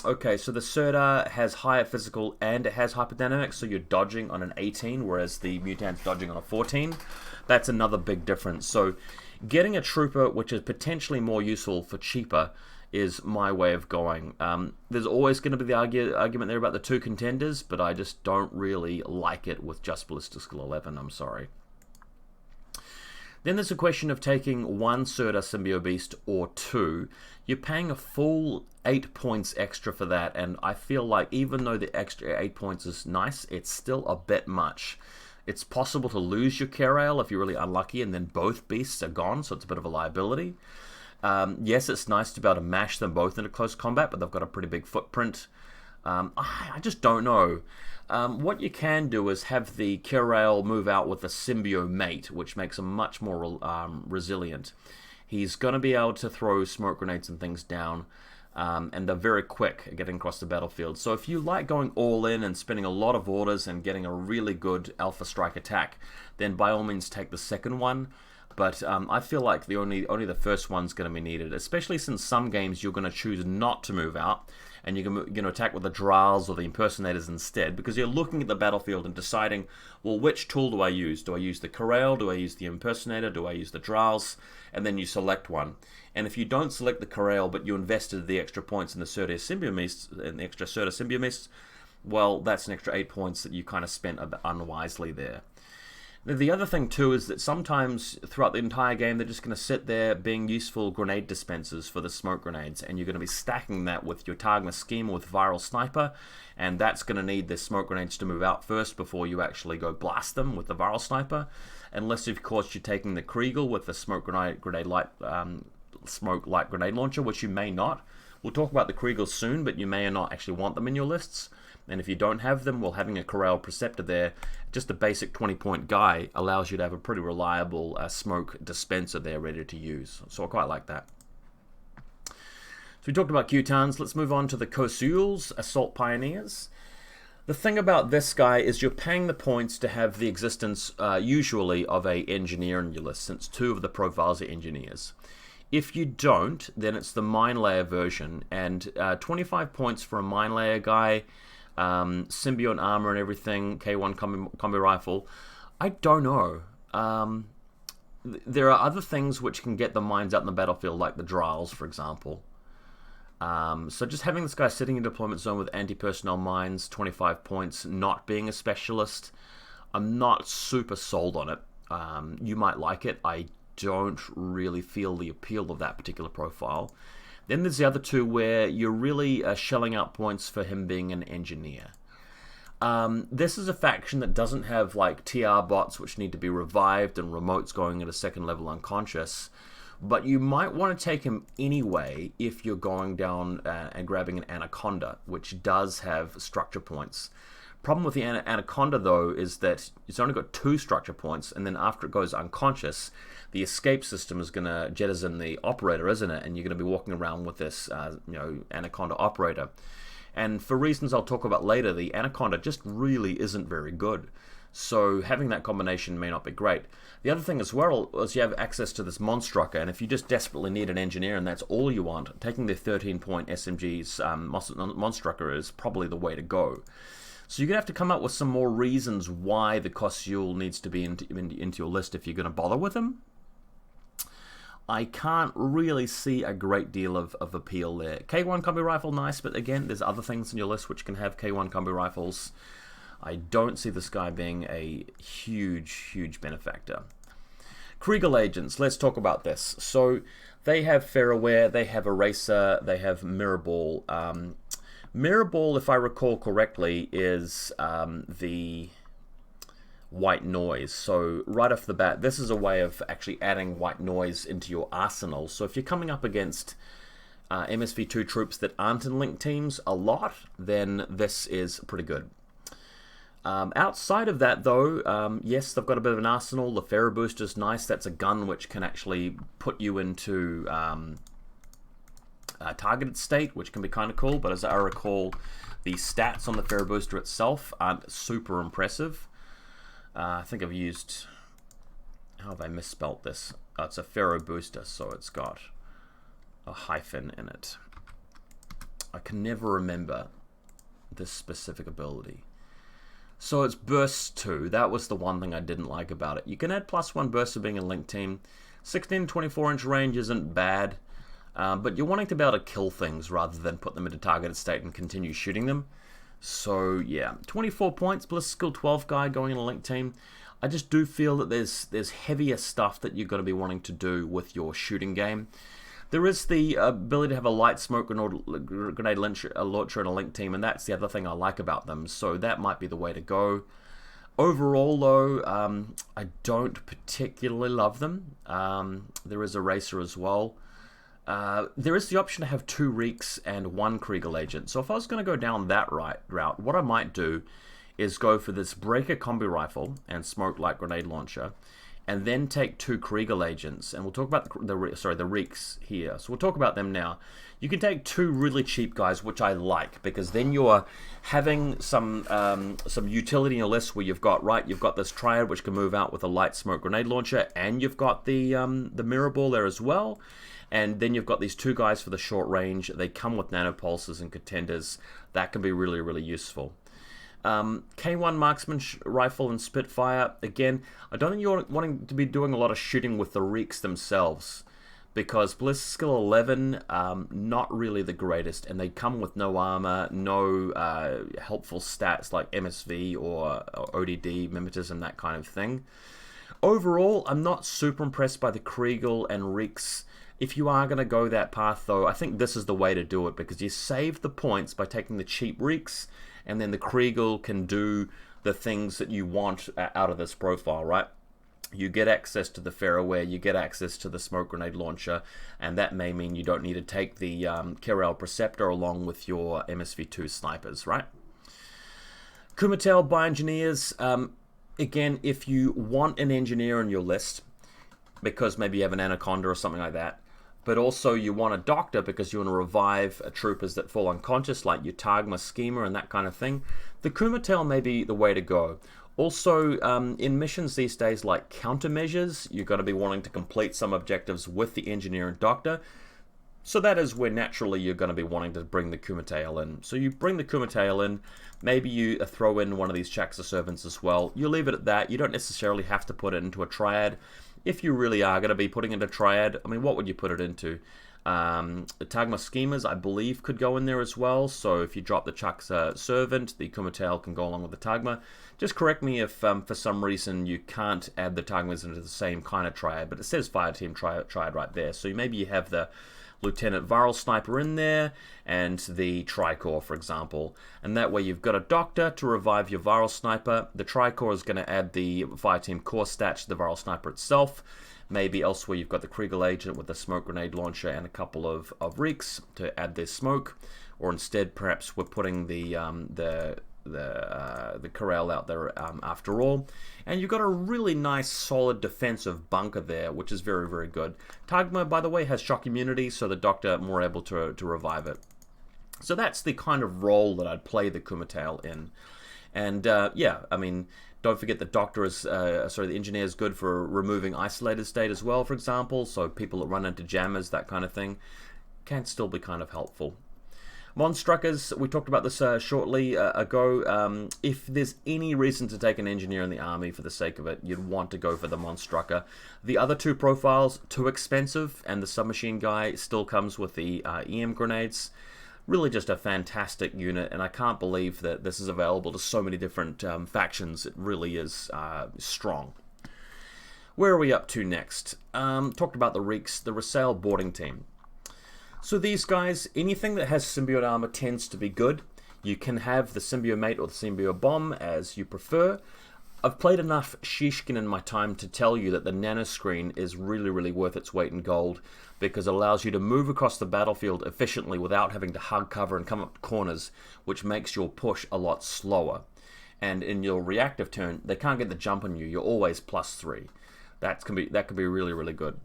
Okay, so the Surda has higher physical and it has hyperdynamics, so you're dodging on an 18, whereas the mutant's dodging on a 14. That's another big difference. So getting a trooper which is potentially more useful for cheaper is my way of going. There's always going to be the argument there about the two contenders, but I just don't really like it with just ballistic skill 11, I'm sorry. Then there's a question of taking one Surta Symbio Beast or two. You're paying a full 8 points extra for that, and I feel like even though the extra 8 points is nice, it's still a bit much. It's possible to lose your Kerail if you're really unlucky, and then both beasts are gone, so it's a bit of a liability. Yes, it's nice to be able to mash them both into close combat, but they've got a pretty big footprint. I just don't know. What you can do is have the Kerail move out with a Symbio Mate, which makes him much more resilient. He's going to be able to throw smoke grenades and things down, and they're very quick at getting across the battlefield. So if you like going all in and spending a lot of orders and getting a really good Alpha Strike attack, then by all means take the second one. But I feel like only the first one's going to be needed, especially since some games you're going to choose not to move out, and you're going to attack with the Drals or the Impersonators instead, because you're looking at the battlefield and deciding, well, which tool do I use? Do I use the Kerail? Do I use the Impersonator? Do I use the Drals? And then you select one. And if you don't select the Kerail, but you invested the extra points in the Surta Symbio Beasts, and the extra Surta Symbio Beasts, well, that's an extra 8 points that you kind of spent a bit unwisely there. The other thing too is that sometimes throughout the entire game they're just going to sit there being useful grenade dispensers for the smoke grenades, and you're going to be stacking that with your Targma Schema with Viral Sniper, and that's going to need the smoke grenades to move out first before you actually go blast them with the Viral Sniper, unless of course you're taking the Kregel with the smoke light grenade launcher, which you may not. We'll talk about the Kregel soon, but you may or not actually want them in your lists. And if you don't have them, well, having a Kerail Preceptor there, just a basic 20-point guy, allows you to have a pretty reliable smoke dispenser there ready to use. So I quite like that. So we talked about Q-Tans. Let's move on to the Kosuls, Assault Pioneers. The thing about this guy is you're paying the points to have the existence, usually, of a engineer in your list, since 2 of the profiles are engineers. If you don't, then it's the Mine Layer version, and 25 points for a Mine Layer guy, symbiote armor and everything, K1 combi rifle. I don't know. There are other things which can get the mines out in the battlefield, like the Drals, for example. So just having this guy sitting in deployment zone with anti-personnel mines, 25 points, not being a specialist, I'm not super sold on it. You might like it. I don't really feel the appeal of that particular profile. Then there's the other 2 where you're really shelling out points for him being an engineer. This is a faction that doesn't have like TR bots which need to be revived and remotes going at a 2nd level unconscious, but you might want to take him anyway if you're going down and grabbing an Anaconda, which does have structure points. Problem with the Anaconda though is that it's only got 2 structure points, and then after it goes unconscious, the escape system is going to jettison the operator, isn't it? And you're going to be walking around with this, Anaconda operator. And for reasons I'll talk about later, the Anaconda just really isn't very good. So having that combination may not be great. The other thing as well is you have access to this Monstrucker, and if you just desperately need an engineer and that's all you want, taking the 13-point SMG's Monstrucker is probably the way to go. So you're going to have to come up with some more reasons why the Kosul needs to be into your list if you're going to bother with him. I can't really see a great deal of appeal there. K1 combi rifle, nice, but again, there's other things in your list which can have K1 combi rifles. I don't see this guy being a huge benefactor. Kregel agents, let's talk about this. So they have Fairware, they have Eraser, they have Mirror Ball. Mirror Ball, if I recall correctly, is the white noise. So right off the bat, this is a way of actually adding white noise into your arsenal. So if you're coming up against MSV2 troops that aren't in link teams a lot, then this is pretty good. Outside of that though, yes, they've got a bit of an arsenal. The Pharaoh Booster's nice. That's a gun which can actually put you into targeted state, which can be kind of cool, but as I recall, the stats on the Pharaoh Booster itself aren't super impressive. I think I've used... How have I misspelt this? Oh, it's a Pharaoh Booster, so it's got a hyphen in it. I can never remember this specific ability. So it's Burst 2. That was the one thing I didn't like about it. You can add +1 Burst for being a link team. 16 to 24-inch range isn't bad, but you're wanting to be able to kill things rather than put them into targeted state and continue shooting them. So yeah, 24 points, Bliss Skill 12 guy going in a link team. I just do feel that there's heavier stuff that you're going to be wanting to do with your shooting game. There is the ability to have a light smoke grenade launcher and a link team, and that's the other thing I like about them, so that might be the way to go. Overall, though, I don't particularly love them. There is a racer as well. There is the option to have 2 Reeks and 1 Kregel agent, so if I was going to go down that route, what I might do is go for this breaker combi rifle and smoke light grenade launcher, and then take 2 Kregel agents, and we'll talk about the Reeks here. So we'll talk about them now. You can take 2 really cheap guys, which I like, because then you're having some utility in your list where you've got this triad which can move out with a light smoke grenade launcher, and you've got the mirror ball there as well. And then you've got these 2 guys for the short range. They come with nanopulses and contenders. That can be really, really useful. K1 marksman rifle and Spitfire. Again, I don't think you're wanting to be doing a lot of shooting with the Reeks themselves, because ballistic skill 11, not really the greatest, and they come with no armor, no helpful stats like MSV or ODD, mimetism, that kind of thing. Overall, I'm not super impressed by the Kregel and Reeks. If you are going to go that path, though, I think this is the way to do it, because you save the points by taking the cheap Reeks, and then the Kregel can do the things that you want out of this profile, right? You get access to the Ferroware, you get access to the smoke grenade launcher, and that may mean you don't need to take the Kiel Preceptor along with your MSV2 snipers, right? Kumail by engineers. Again, if you want an engineer on your list, because maybe you have an Anaconda or something like that, but also you want a doctor because you want to revive troopers that fall unconscious, like your Tagma Schema and that kind of thing, the Kumail may be the way to go. Also, in missions these days like countermeasures, you're going to be wanting to complete some objectives with the engineer and doctor, so that is where naturally you're going to be wanting to bring the Kumail in. So you bring the Kumail in, maybe you throw in one of these Chaksa servants as well. You leave it at that. You don't necessarily have to put it into a triad. If you really are going to be putting it into triad, I mean, what would you put it into? The Tagma Schemas, I believe, could go in there as well. So if you drop the Chaksa servant, the Kumail can go along with the Tagma. Just correct me if for some reason you can't add the Tagmas into the same kind of triad, but it says Fireteam triad right there. So maybe you have the Lieutenant Viral Sniper in there and the Tricor, for example, and that way you've got a doctor to revive your Viral Sniper. The Tricor is going to add the Fireteam core stat to the Viral Sniper itself. Maybe elsewhere you've got the Kregel agent with a smoke grenade launcher and a couple of Reeks to add their smoke, or instead perhaps we're putting the corral out there after all, and you've got a really nice solid defensive bunker there, which is very, very good. Tagma, by the way, has shock immunity, so the doctor more able to revive it. So that's the kind of role that I'd play the Kumail in. And yeah, I mean, don't forget the doctor is the engineer is good for removing isolated state as well, for example, so people that run into jammers, that kind of thing, can still be kind of helpful. Monstruckers, we talked about this shortly ago. If there's any reason to take an engineer in the army for the sake of it, you'd want to go for the Monstrucker. The other 2 profiles, too expensive, and the submachine guy still comes with the EM grenades. Really just a fantastic unit, and I can't believe that this is available to so many different factions. It really is strong. Where are we up to next? Talked about the Reeks, the Rasail boarding team. So these guys, anything that has symbiote armor tends to be good. You can have the symbiote mate or the symbiote bomb as you prefer. I've played enough Shishkin in my time to tell you that the nanoscreen is really, really worth its weight in gold, because it allows you to move across the battlefield efficiently without having to hug cover and come up corners, which makes your push a lot slower. And in your reactive turn, they can't get the jump on you. You're always +3. That can be really, really good.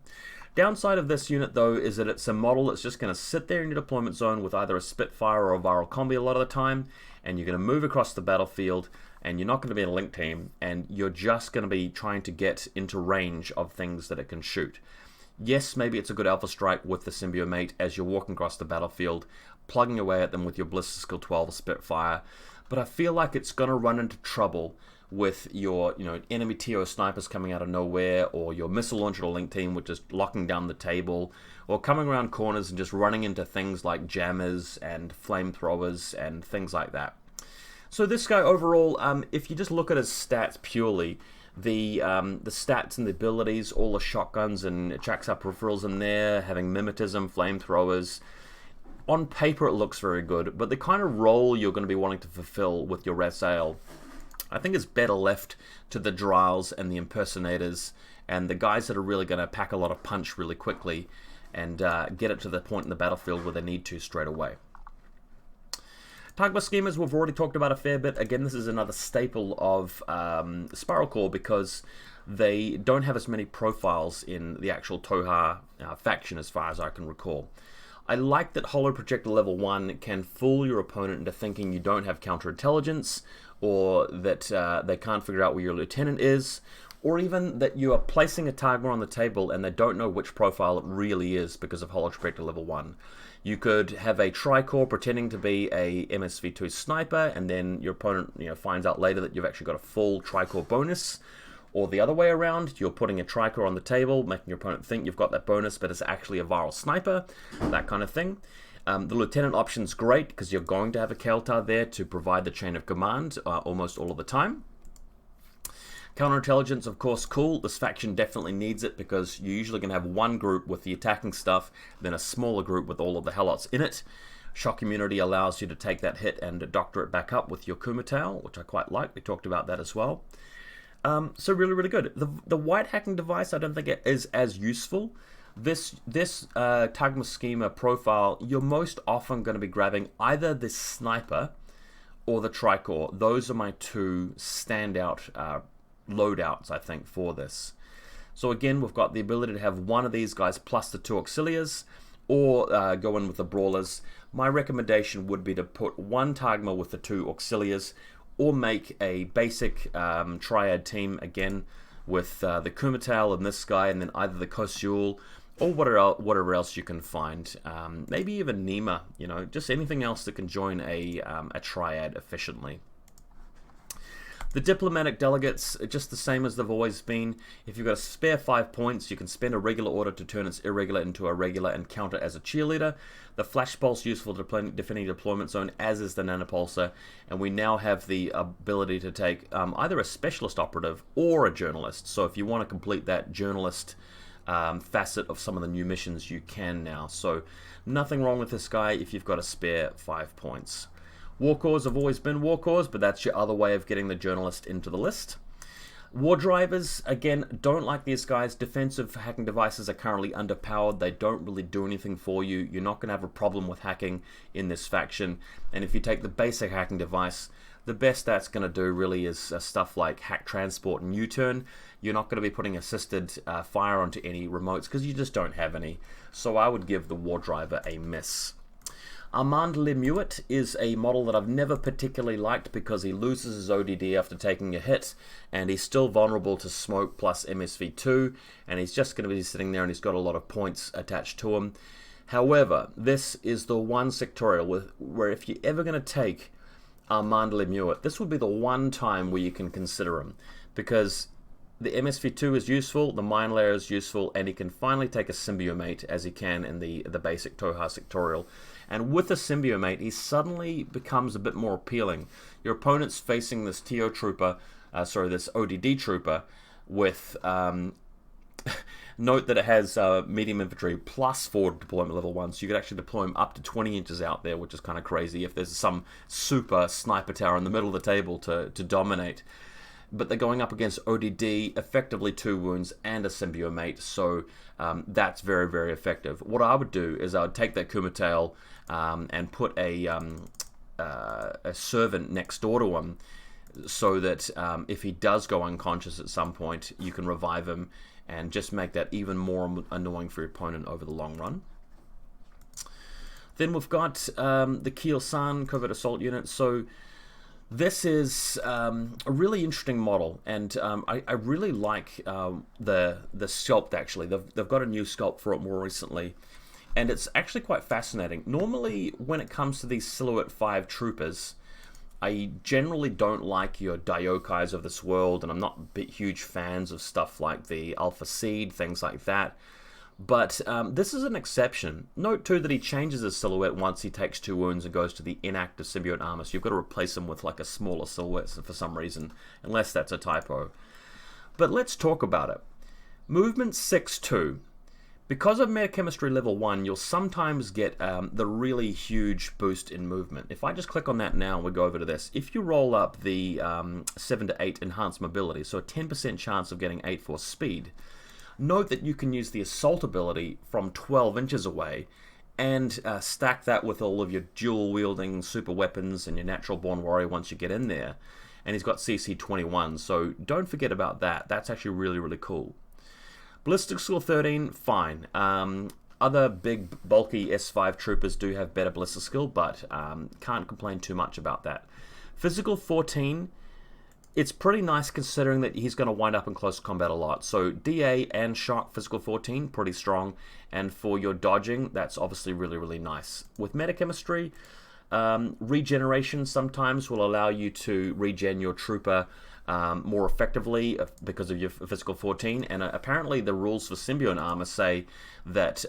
Downside of this unit, though, is that it's a model that's just going to sit there in your deployment zone with either a Spitfire or a Viral Combi a lot of the time, and you're going to move across the battlefield, and you're not going to be in a link team, and you're just going to be trying to get into range of things that it can shoot. Yes, maybe it's a good alpha strike with the symbiote mate as you're walking across the battlefield, plugging away at them with your Ballistic Skill 12 or Spitfire, but I feel like it's going to run into trouble with your enemy TO snipers coming out of nowhere, or your missile launcher link team with just locking down the table, or coming around corners and just running into things like jammers and flamethrowers and things like that. So this guy overall, if you just look at his stats purely, The stats and the abilities, all the shotguns and Chaksa peripherals in there, having mimetism, flamethrowers. On paper it looks very good, but the kind of role you're going to be wanting to fulfill with your Hatail, I think is better left to the Drals and the impersonators and the guys that are really going to pack a lot of punch really quickly and get it to the point in the battlefield where they need to straight away. Tagma schemas we've already talked about a fair bit. Again, this is another staple of Spiral Corps because they don't have as many profiles in the actual Tohaa faction as far as I can recall. I like that Holo Projector level 1 can fool your opponent into thinking you don't have counterintelligence, or that they can't figure out where your lieutenant is, or even that you are placing a Tagma on the table and they don't know which profile it really is because of Holo Projector level 1. You could have a Tricorps pretending to be a MSV2 sniper, and then your opponent finds out later that you've actually got a full Tricorps bonus. Or the other way around, you're putting a Tricorps on the table, making your opponent think you've got that bonus, but it's actually a viral sniper, that kind of thing. The lieutenant option's great, because you're going to have a Keltar there to provide the chain of command almost all of the time. Counterintelligence, of course, cool. This faction definitely needs it, because you're usually going to have one group with the attacking stuff, then a smaller group with all of the Helots in it. Shock immunity allows you to take that hit and doctor it back up with your Kumail, which I quite like. We talked about that as well. So really, really good. The white hacking device I don't think it is as useful. This Tagma schema profile, you're most often going to be grabbing either the sniper or the Tricorps. Those are my two standout loadouts, I think, for this. So again, we've got the ability to have one of these guys plus the two auxiliaries, or go in with the Brawlers. My recommendation would be to put one Tagma with the two auxiliaries, or make a basic triad team again with the Kumail and this guy, and then either the Kosul or whatever else you can find. Maybe even Nema, just anything else that can join a triad efficiently. The diplomatic delegates are just the same as they've always been. If you've got a spare 5 points, you can spend a regular order to turn its irregular into a regular and count it as a cheerleader. The flash pulse useful to defending deployment zone, as is the nanopulsar, and we now have the ability to take either a specialist operative or a journalist. So if you want to complete that journalist facet of some of the new missions, you can now. So nothing wrong with this guy if you've got a spare 5 points. War Corps have always been War Corps, but that's your other way of getting the journalist into the list. War Drivers, again, don't like these guys. Defensive hacking devices are currently underpowered. They don't really do anything for you. You're not going to have a problem with hacking in this faction. And if you take the basic hacking device, the best that's going to do really is stuff like hack transport and U-turn. You're not going to be putting assisted fire onto any remotes because you just don't have any. So I would give the War Driver a miss. Our Mandolin is a model that I've never particularly liked because he loses his ODD after taking a hit, and he's still vulnerable to smoke plus MSV2, and he's just going to be sitting there and he's got a lot of points attached to him. However, this is the one sectorial where if you're ever going to take our Mandolin, this would be the one time where you can consider him, because the MSV2 is useful, the Mind Layer is useful, and he can finally take a Symbiomate as he can in the basic Tohaa Sectorial. And with a Symbiomate, he suddenly becomes a bit more appealing. Your opponent's facing this TO trooper, this ODD trooper, with note that it has medium infantry plus forward deployment level 1, so you could actually deploy him up to 20 inches out there, which is kind of crazy if there's some super sniper tower in the middle of the table to dominate. But they're going up against ODD, effectively 2 wounds and a Symbiomate, so that's very, very effective. What I would do is I would take that Kumail and put a servant next door to him, so that if he does go unconscious at some point, you can revive him and just make that even more annoying for your opponent over the long run. Then we've got the Kiel-San covert assault unit. So this is a really interesting model, and I really like the sculpt. Actually, they've got a new sculpt for it more recently, and it's actually quite fascinating. Normally, when it comes to these Silhouette 5 troopers, I generally don't like your Diokais of this world, and I'm not huge fans of stuff like the Alpha Seed, things like that. But this is an exception. Note too that he changes his silhouette once he takes 2 wounds and goes to the inactive symbiote armor, so you've got to replace him with like a smaller silhouette for some reason, unless that's a typo. But let's talk about it. Movement 6-2. Because of metachemistry level 1, you'll sometimes get the really huge boost in movement. If I just click on that now and we go over to this, if you roll up the 7 to 8 enhanced mobility, so a 10% chance of getting 8 force speed, note that you can use the assault ability from 12 inches away and stack that with all of your dual-wielding super weapons and your natural-born warrior once you get in there. And he's got CC 21, so don't forget about that. That's actually really, really cool. Ballistic skill 13, fine. Other big, bulky S5 troopers do have better ballistic skill, but can't complain too much about that. Physical 14, it's pretty nice considering that he's going to wind up in close combat a lot. So DA and Shock, physical 14, pretty strong. And for your dodging, that's obviously really, really nice. With metachemistry, regeneration sometimes will allow you to regen your trooper more effectively because of your physical 14, and apparently the rules for symbiote armor say that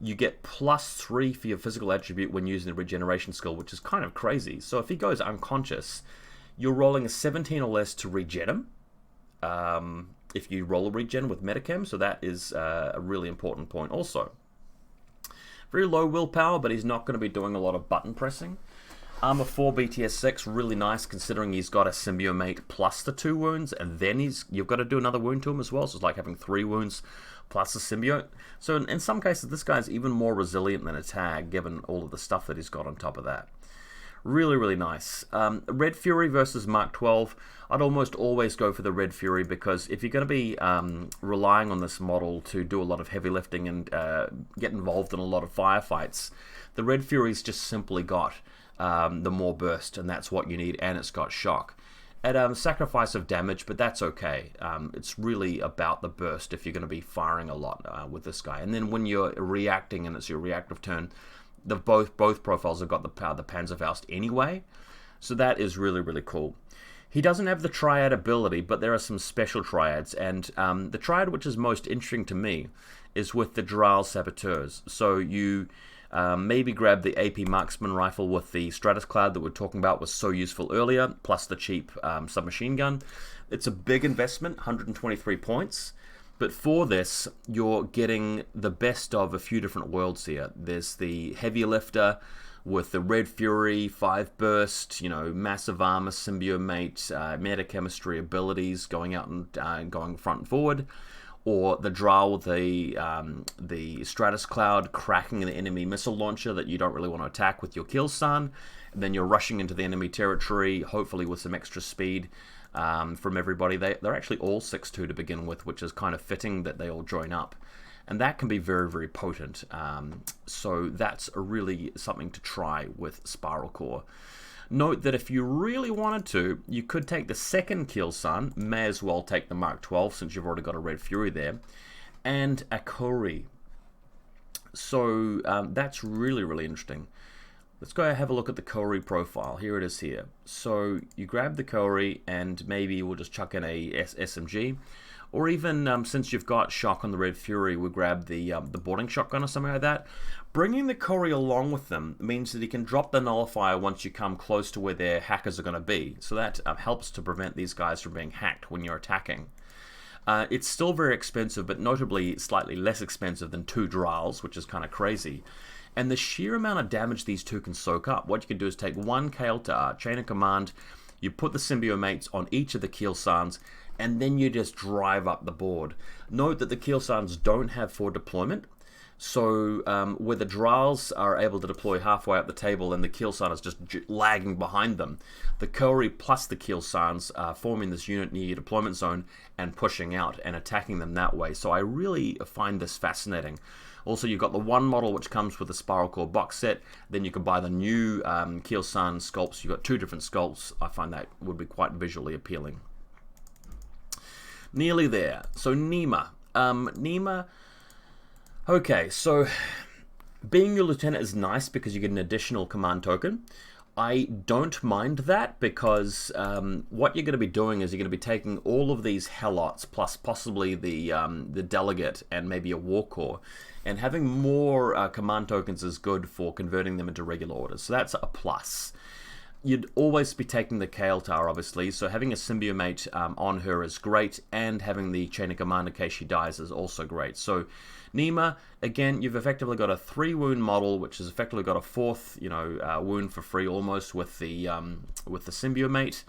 you get +3 for your physical attribute when using the regeneration skill, which is kind of crazy. So if he goes unconscious, you're rolling a 17 or less to regen him if you roll a regen with metachem, so that is a really important point also. Very low willpower, but he's not going to be doing a lot of button pressing. Armor 4 BTS 6, really nice considering he's got a symbiomate plus the 2 wounds, and then you've got to do another wound to him as well, so it's like having 3 wounds plus a symbiote. So in some cases, this guy's even more resilient than a tag, given all of the stuff that he's got on top of that. Really, really nice. Red Fury versus Mark 12. I'd almost always go for the Red Fury because if you're going to be relying on this model to do a lot of heavy lifting and get involved in a lot of firefights, the Red Fury's just simply got the more burst, and that's what you need, and it's got shock. At sacrifice of damage, but that's okay. It's really about the burst if you're going to be firing a lot with this guy. And then when you're reacting and it's your reactive turn, both profiles have got the power of the Panzerfaust anyway, so that is really, really cool. He doesn't have the triad ability, but there are some special triads, and the triad which is most interesting to me is with the Drow saboteurs. So you maybe grab the AP marksman rifle with the Stratus Cloud that we're talking about was so useful earlier, plus the cheap submachine gun. It's a big investment, 123 points. But for this, you're getting the best of a few different worlds here. There's the heavy lifter with the Red Fury, 5 burst, massive armor, symbiomate, metachemistry abilities going out and going front and forward. Or the Drow with the Stratus Cloud cracking the enemy missile launcher that you don't really want to attack with your Kiel-San. And then you're rushing into the enemy territory, hopefully with some extra speed from everybody. They're actually all 6-2 to begin with, which is kind of fitting that they all join up. And that can be very, very potent. So that's really something to try with Spiral Core. Note that if you really wanted to, you could take the second Kiel-San, may as well take the Mark 12 since you've already got a Red Fury there, and a Kaauri. So that's really, really interesting. Let's go have a look at the Kaauri profile. Here it is here. So you grab the Kaauri and maybe we'll just chuck in a SMG. Or even, since you've got shock on the Red Fury, we'll grab the boarding shotgun or something like that. Bringing the Kaauri along with them means that he can drop the nullifier once you come close to where their hackers are going to be. So that helps to prevent these guys from being hacked when you're attacking. It's still very expensive, but notably slightly less expensive than 2 Drals, which is kind of crazy. And the sheer amount of damage these two can soak up, what you can do is take one Keltar, chain of command, you put the symbiomates on each of the Kiel-Sans, and then you just drive up the board. Note that the Kiel-Sans don't have forward deployment, so where the Drals are able to deploy halfway up the table and the Kiel-San is just lagging behind them, the Kaauri plus the Kiel-Sans are forming this unit near your deployment zone and pushing out and attacking them that way. So I really find this fascinating. Also, you've got the one model which comes with the Spiral Core box set. Then you can buy the new Kiel-San sculpts. You've got 2 different sculpts. I find that would be quite visually appealing. Nearly there. So Nema. Nema. Okay, so being your lieutenant is nice because you get an additional command token. I don't mind that because what you're going to be doing is you're going to be taking all of these Helots plus possibly the delegate and maybe a war core, and having more command tokens is good for converting them into regular orders. So that's a plus. you'd always be taking the Keltar, obviously, so having a symbiomate on her is great, and having the chain of command in case she dies is also great. So Nema, again, you've effectively got a 3-wound model, which has effectively got a 4th, wound for free almost with the symbiomate,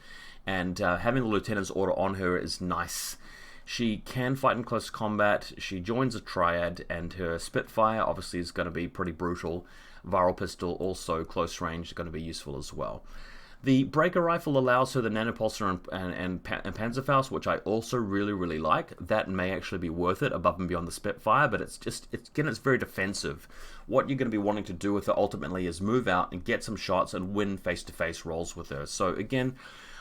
and having the lieutenant's order on her is nice. She can fight in close combat, she joins a triad, and her Spitfire obviously is going to be pretty brutal. Viral Pistol, also close range, is going to be useful as well. The Breaker Rifle allows her the Nanopulsar and Panzerfaust, which I also really like. That may actually be worth it above and beyond the Spitfire, but it's very defensive. What you're going to be wanting to do with her ultimately is move out and get some shots and win face-to-face rolls with her. So again,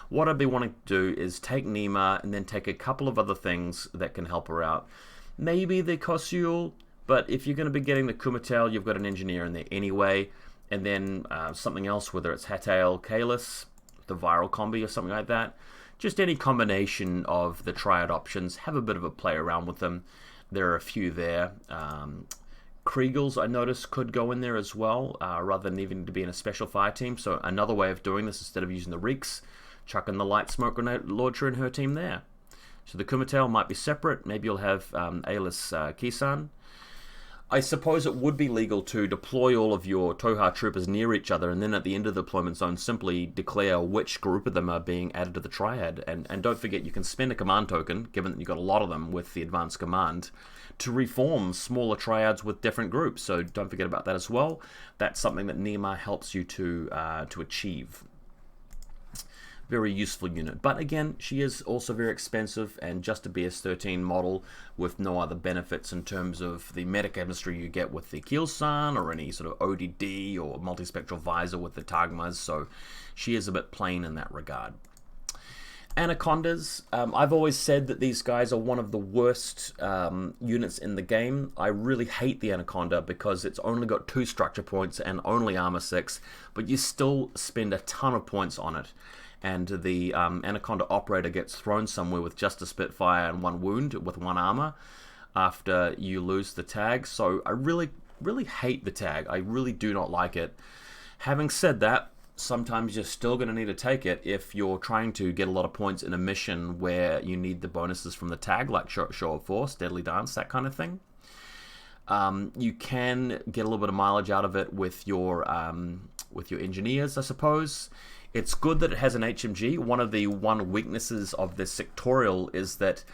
what I'd be wanting to do is take Nema and then take a couple of other things that can help her out. Maybe the Kosul, but if you're going to be getting the Kumail, you've got an engineer in there anyway, and then something else, whether it's Hatail, Aelis, the viral combi or something like that. Just any combination of the triad options, have a bit of a play around with them. There are a few there. Kregels, I noticed, could go in there as well, rather than needing to be in a special fire team. So another way of doing this, instead of using the Reeks, chucking the light smoke grenade launcher in her team there. So the Kumail might be separate. Maybe you'll have Aelis Keeson. I suppose it would be legal to deploy all of your Tohaa troopers near each other, and then at the end of the deployment zone simply declare which group of them are being added to the triad. And don't forget, you can spend a command token, given that you've got a lot of them with the advanced command, to reform smaller triads with different groups. So don't forget about that as well. That's something that Nema helps you to achieve. Very useful unit, but again, she is also very expensive and just a BS13 model with no other benefits in terms of the meta-chemistry you get with the Kiel-San or any sort of ODD or multispectral visor with the Tagmas, so she is a bit plain in that regard. Anacondas, I've always said that these guys are one of the worst units in the game. I really hate the Anaconda because it's only got 2 structure points and only armor 6, but you still spend a ton of points on it. And the Anaconda operator gets thrown somewhere with just a Spitfire and 1 wound with 1 armor after you lose the tag. So I really hate the tag. I really do not like it. Having said that, sometimes you're still going to need to take it if you're trying to get a lot of points in a mission where you need the bonuses from the tag, like Show of Force, Deadly Dance, that kind of thing. You can get a little bit of mileage out of it with your engineers, I suppose. It's good that it has an HMG. One of the weaknesses of the Sectorial is that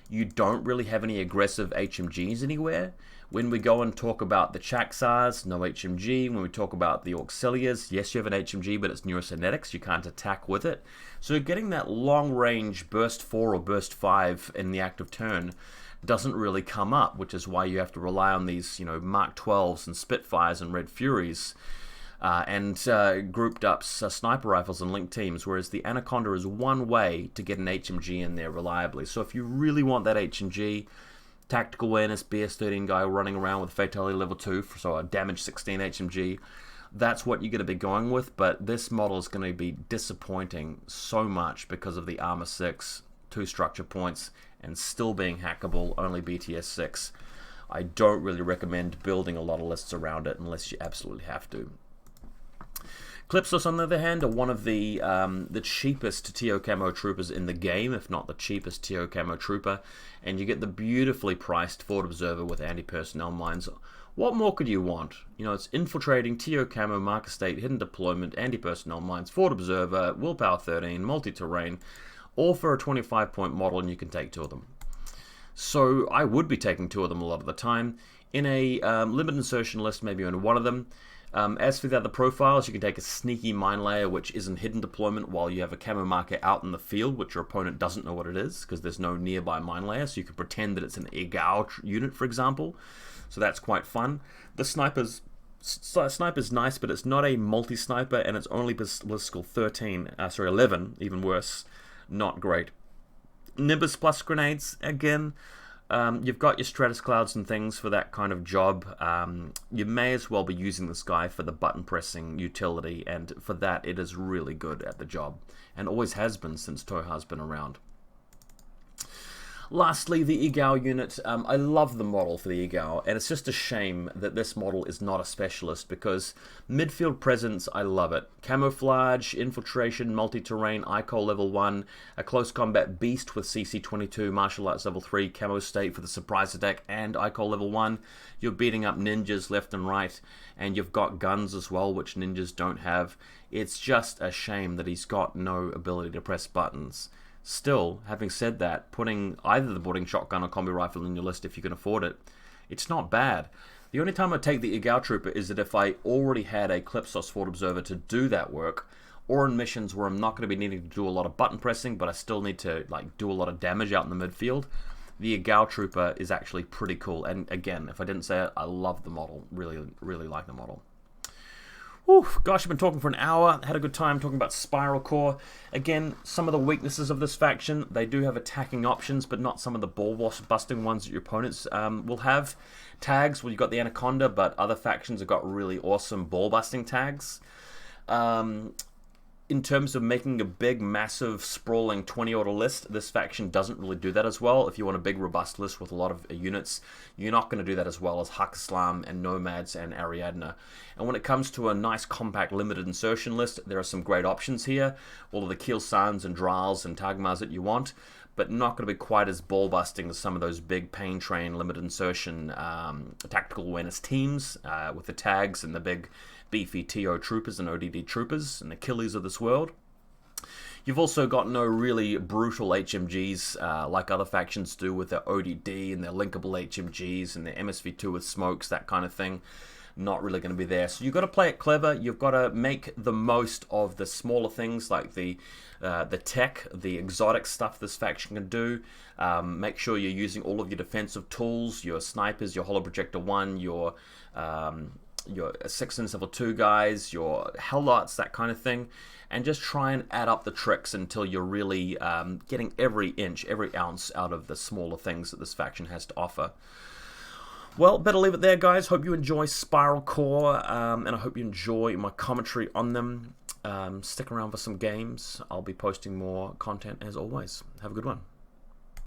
you don't really have any aggressive HMGs anywhere. When we go and talk about the Chaksas, no HMG. When we talk about the auxiliaries, yes, you have an HMG, but it's neurocynetics. You can't attack with it. So getting that long-range burst 4 or burst 5 in the active turn doesn't really come up, which is why you have to rely on these, Mark 12s and Spitfires and Red Furies. And grouped up sniper rifles and linked teams, whereas the Anaconda is one way to get an HMG in there reliably. So if you really want that HMG, tactical awareness, BS13 guy running around with fatality level 2, so a damage 16 HMG, that's what you're going to be going with, but this model is going to be disappointing so much because of the armor 6, 2 structure points, and still being hackable, only BTS 6. I don't really recommend building a lot of lists around it unless you absolutely have to. Clipsos, on the other hand, are one of the cheapest TO camo troopers in the game, if not the cheapest TO camo trooper, and you get the beautifully priced Forward Observer with anti-personnel mines. What more could you want? It's infiltrating, TO camo, marker state, hidden deployment, anti-personnel mines, Forward Observer, willpower 13, multi-terrain, all for a 25-point model, and you can take 2 of them. So I would be taking 2 of them a lot of the time. In a limited insertion list, maybe only 1 of them. As for the other profiles, you can take a sneaky mine layer, which isn't hidden deployment, while you have a camo marker out in the field, which your opponent doesn't know what it is, because there's no nearby mine layer, so you can pretend that it's an Egao unit, for example. So that's quite fun. The sniper's nice, but it's not a multi-sniper, and it's only ballistical 11, even worse. Not great. Nimbus plus grenades, again. You've got your Stratus Clouds and things for that kind of job. You may as well be using this guy for the button pressing utility, and for that it is really good at the job, and always has been since Tohaa's been around. Lastly, the Egao unit. I love the model for the Egao, and it's just a shame that this model is not a specialist, because midfield presence, I love it. Camouflage, infiltration, multi-terrain, ICOL level 1, a close combat beast with CC22, martial arts level 3, camo state for the surprise attack, and ICOL level 1. You're beating up ninjas left and right, and you've got guns as well, which ninjas don't have. It's just a shame that he's got no ability to press buttons. Still, having said that, putting either the boarding shotgun or combi rifle in your list if you can afford it, it's not bad. The only time I take the Egao Trooper is that if I already had a Clipsos Fort Observer to do that work, or in missions where I'm not going to be needing to do a lot of button pressing, but I still need to do a lot of damage out in the midfield. The Egao Trooper is actually pretty cool, and again, if I didn't say it, I love the model. Really, really like the model. Whew, gosh, I've been talking for an hour. Had a good time talking about Spiral Core. Again, some of the weaknesses of this faction, they do have attacking options, but not some of the ball-busting ones that your opponents will have. Tags, well, you've got the Anaconda, but other factions have got really awesome ball-busting tags. In terms of making a big, massive, sprawling 20-order list, this faction doesn't really do that as well. If you want a big, robust list with a lot of units, you're not going to do that as well as Hakaslam and Nomads and Ariadna. And when it comes to a nice, compact, limited insertion list, there are some great options here. All of the Kiel-Sans and Drals and Tagmars that you want, but not going to be quite as ball-busting as some of those big Pain Train, limited insertion, tactical awareness teams with the tags and the big beefy TO troopers and ODD troopers and the Achilles of this world. You've also got no really brutal HMGs like other factions do with their ODD and their linkable HMGs and their MSV2 with smokes, that kind of thing. Not really going to be there. So you've got to play it clever. You've got to make the most of the smaller things like the tech, the exotic stuff this faction can do. Make sure you're using all of your defensive tools, your snipers, your holo projector 1, your 6 and level 2 guys, your Helots, that kind of thing, and just try and add up the tricks until you're really getting every inch, every ounce out of the smaller things that this faction has to offer. Well, better leave it there, guys. Hope you enjoy Spiral Core, and I hope you enjoy my commentary on them. Stick around for some games. I'll be posting more content as always. Have a good one.